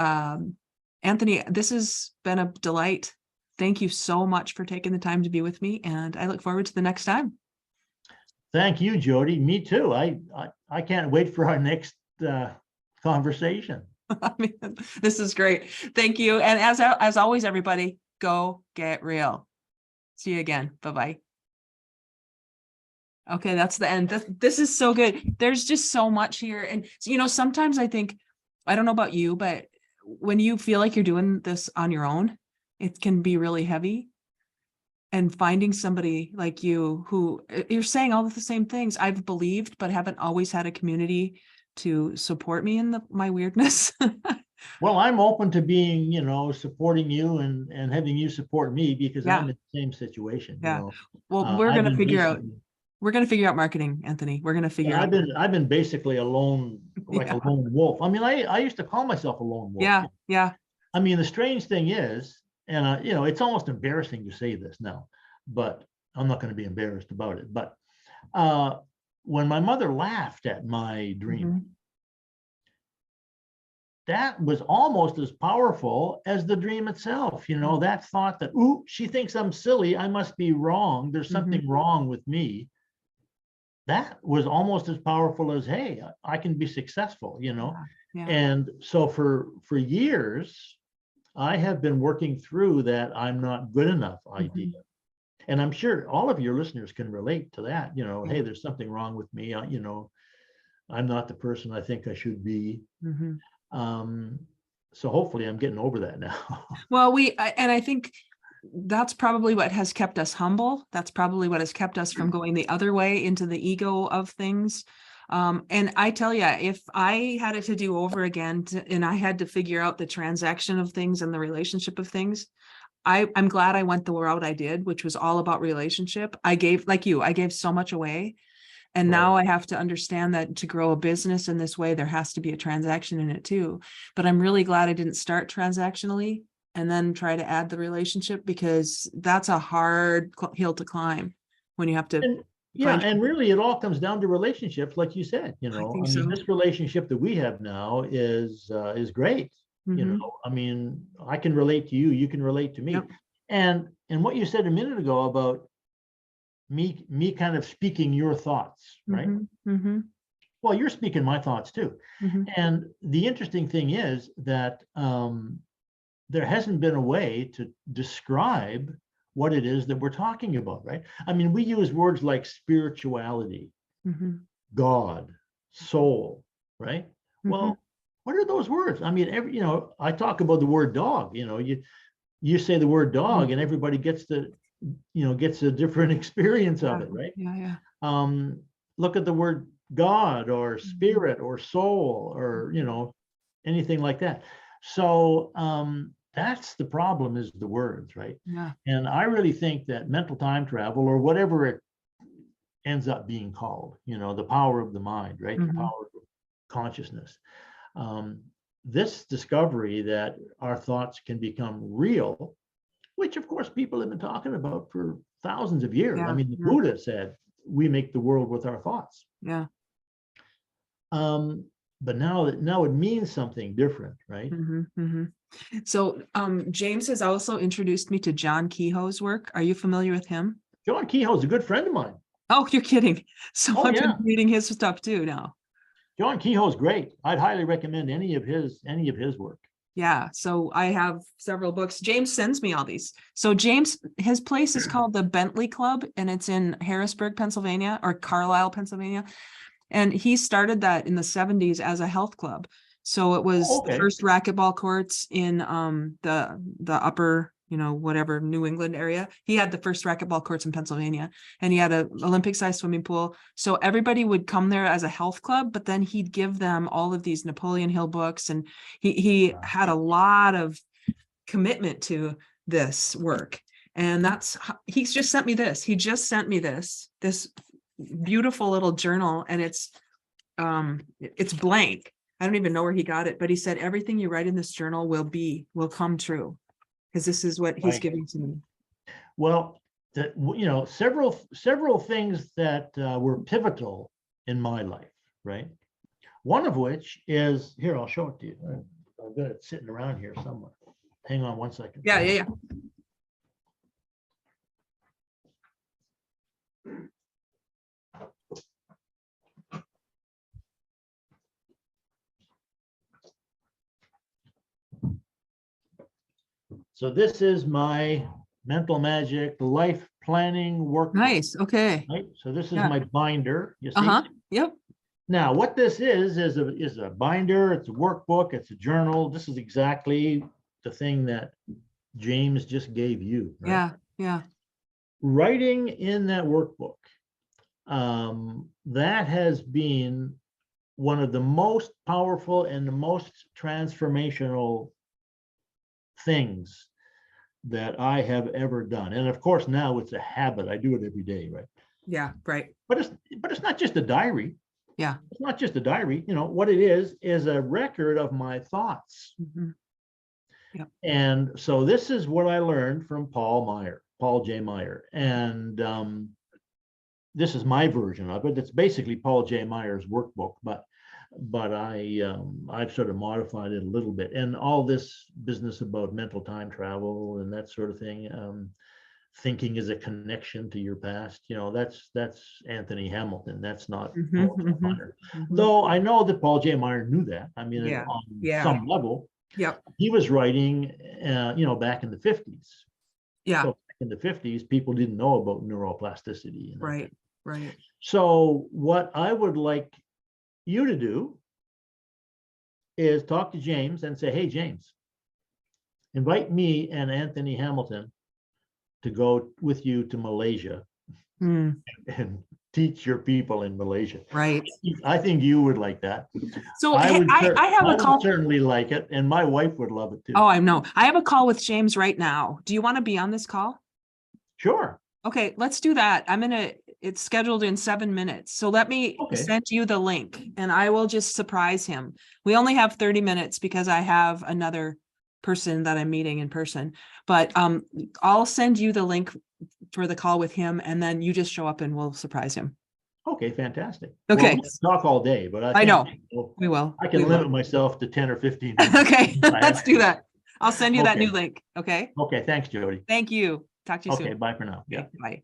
Speaker 1: Anthony, this has been a delight. Thank you so much for taking the time to be with me, and I look forward to the next time.
Speaker 2: Thank you, Jody. Me too. I can't wait for our next conversation.
Speaker 1: This is great. Thank you. And as always, everybody, go get real. See you again. Bye-bye. Okay, that's the end. This is so good. There's just so much here. And, sometimes I think, I don't know about you, but when you feel like you're doing this on your own, it can be really heavy. And finding somebody like you who you're saying all of the same things I've believed, but haven't always had a community to support me in my weirdness.
Speaker 2: Well, I'm open to being, supporting you and having you support me because
Speaker 1: Yeah.
Speaker 2: I'm in the same situation.
Speaker 1: Yeah. Well, we're going to figure out marketing, Anthony. We're going to figure out.
Speaker 2: I've been basically a lone wolf. I mean, I used to call myself a lone wolf.
Speaker 1: Yeah. Yeah.
Speaker 2: I mean, the strange thing is, and it's almost embarrassing to say this now, but I'm not going to be embarrassed about it. But when my mother laughed at my dream,
Speaker 1: Mm-hmm.
Speaker 2: that was almost as powerful as the dream itself. That thought that, ooh, she thinks I'm silly, I must be wrong, there's something wrong with me. That was almost as powerful as, hey, I can be successful,
Speaker 1: Yeah.
Speaker 2: And so for years, I have been working through that I'm not good enough idea. And I'm sure all of your listeners can relate to that, hey, there's something wrong with me. I'm not the person I think I should be. So hopefully I'm getting over that now.
Speaker 1: Well, and I think that's probably what has kept us humble. That's probably what has kept us from going the other way into the ego of things. And I tell you, if I had it to do over again and I had to figure out the transaction of things and the relationship of things, I'm glad I went the route I did, which was all about relationship. I gave so much away. And now I have to understand that to grow a business in this way, there has to be a transaction in it too. But I'm really glad I didn't start transactionally and then try to add the relationship, because that's a hard hill to climb when you have to.
Speaker 2: And really it all comes down to relationships, like you said. I
Speaker 1: think
Speaker 2: mean, this relationship that we have now is great. I mean, I can relate to you, you can relate to me.
Speaker 1: Yep.
Speaker 2: And what you said a minute ago about me kind of speaking your thoughts, right? Well, you're speaking my thoughts too. And the interesting thing is that there hasn't been a way to describe what it is that we're talking about, right? I mean, we use words like spirituality, God, soul, right? Well, what are those words? I mean, I talk about the word dog, you say the word dog and everybody gets a different experience of it, right? Look at the word God or spirit or soul or, anything like that. So that's the problem, is the words, right? And I really think that mental time travel, or whatever it ends up being called, the power of the mind, right? The power of consciousness. This discovery that our thoughts can become real, which of course people have been talking about for thousands of years. I mean, the Buddha said, we make the world with our thoughts. But now it means something different, right?
Speaker 1: So James has also introduced me to John Kehoe's work. Are you familiar with him?
Speaker 2: John Kehoe's a good friend of mine.
Speaker 1: Oh, you're kidding. So I've
Speaker 2: yeah.
Speaker 1: been reading his stuff too now.
Speaker 2: John Kehoe's great. I'd highly recommend any of his work.
Speaker 1: Yeah, so I have several books. James sends me all these. So James, his place is called the Bentley Club, and it's in Harrisburg, Pennsylvania, or Carlisle, Pennsylvania. And he started that in the 70s as a health club. So it was the first racquetball courts in the upper, whatever, New England area. He had the first racquetball courts in Pennsylvania, and he had an Olympic-sized swimming pool. So everybody would come there as a health club, but then he'd give them all of these Napoleon Hill books, and he had a lot of commitment to this work. And he's just sent me this. He just sent me this beautiful little journal, and it's blank. I don't even know where he got it, but he said everything you write in this journal will come true, because this is what he's giving to me.
Speaker 2: Well, several things that were pivotal in my life, right? One of which is here. I'll show it to you. I've got it sitting around here somewhere. Hang on one second.
Speaker 1: Yeah.
Speaker 2: So this is my Mental Magic life planning workbook.
Speaker 1: Nice. Okay.
Speaker 2: Right? So this is my binder. You see?
Speaker 1: Yep.
Speaker 2: Now, what this is a binder. It's a workbook. It's a journal. This is exactly the thing that James just gave you. Right?
Speaker 1: Yeah.
Speaker 2: Writing in that workbook, that has been one of the most powerful and the most transformational things that I have ever done. And of course, now it's a habit. I do it every day, right?
Speaker 1: Yeah, right.
Speaker 2: But it's not just a diary.
Speaker 1: Yeah.
Speaker 2: It's not just a diary. What it is a record of my thoughts.
Speaker 1: Yep.
Speaker 2: And so this is what I learned from Paul J. Meyer. And this is my version of it. It's basically Paul J. Meyer's workbook, but I've sort of modified it a little bit. And all this business about mental time travel and that sort of thing, thinking is a connection to your past, that's Anthony Hamilton. That's not Paul J. Meyer. Though I know that Paul J. Meyer knew that. I mean, on some level, he was writing, back in the 50s.
Speaker 1: Yeah.
Speaker 2: So back in the 50s, people didn't know about neuroplasticity.
Speaker 1: Right.
Speaker 2: So what I would like you to do is talk to James and say, hey, James, invite me and Anthony Hamilton to go with you to Malaysia and teach your people in Malaysia.
Speaker 1: Right.
Speaker 2: I think you would like that.
Speaker 1: So I have a call.
Speaker 2: I would certainly like it, and my wife would love it too.
Speaker 1: Oh, I know. I have a call with James right now. Do you want to be on this call?
Speaker 2: Sure.
Speaker 1: Okay, let's do that. It's scheduled in 7 minutes. So let me send you the link, and I will just surprise him. We only have 30 minutes because I have another person that I'm meeting in person, but I'll send you the link for the call with him, and then you just show up and we'll surprise him.
Speaker 2: Okay, fantastic.
Speaker 1: Okay.
Speaker 2: Well, we can talk all day, but
Speaker 1: I know we will.
Speaker 2: I can limit myself to 10 or 15 minutes.
Speaker 1: Okay, let's do that. I'll send you that new link. Okay.
Speaker 2: Okay, thanks, Jody.
Speaker 1: Thank you. Talk to you soon.
Speaker 2: Okay, bye for now. Yeah.
Speaker 1: Bye.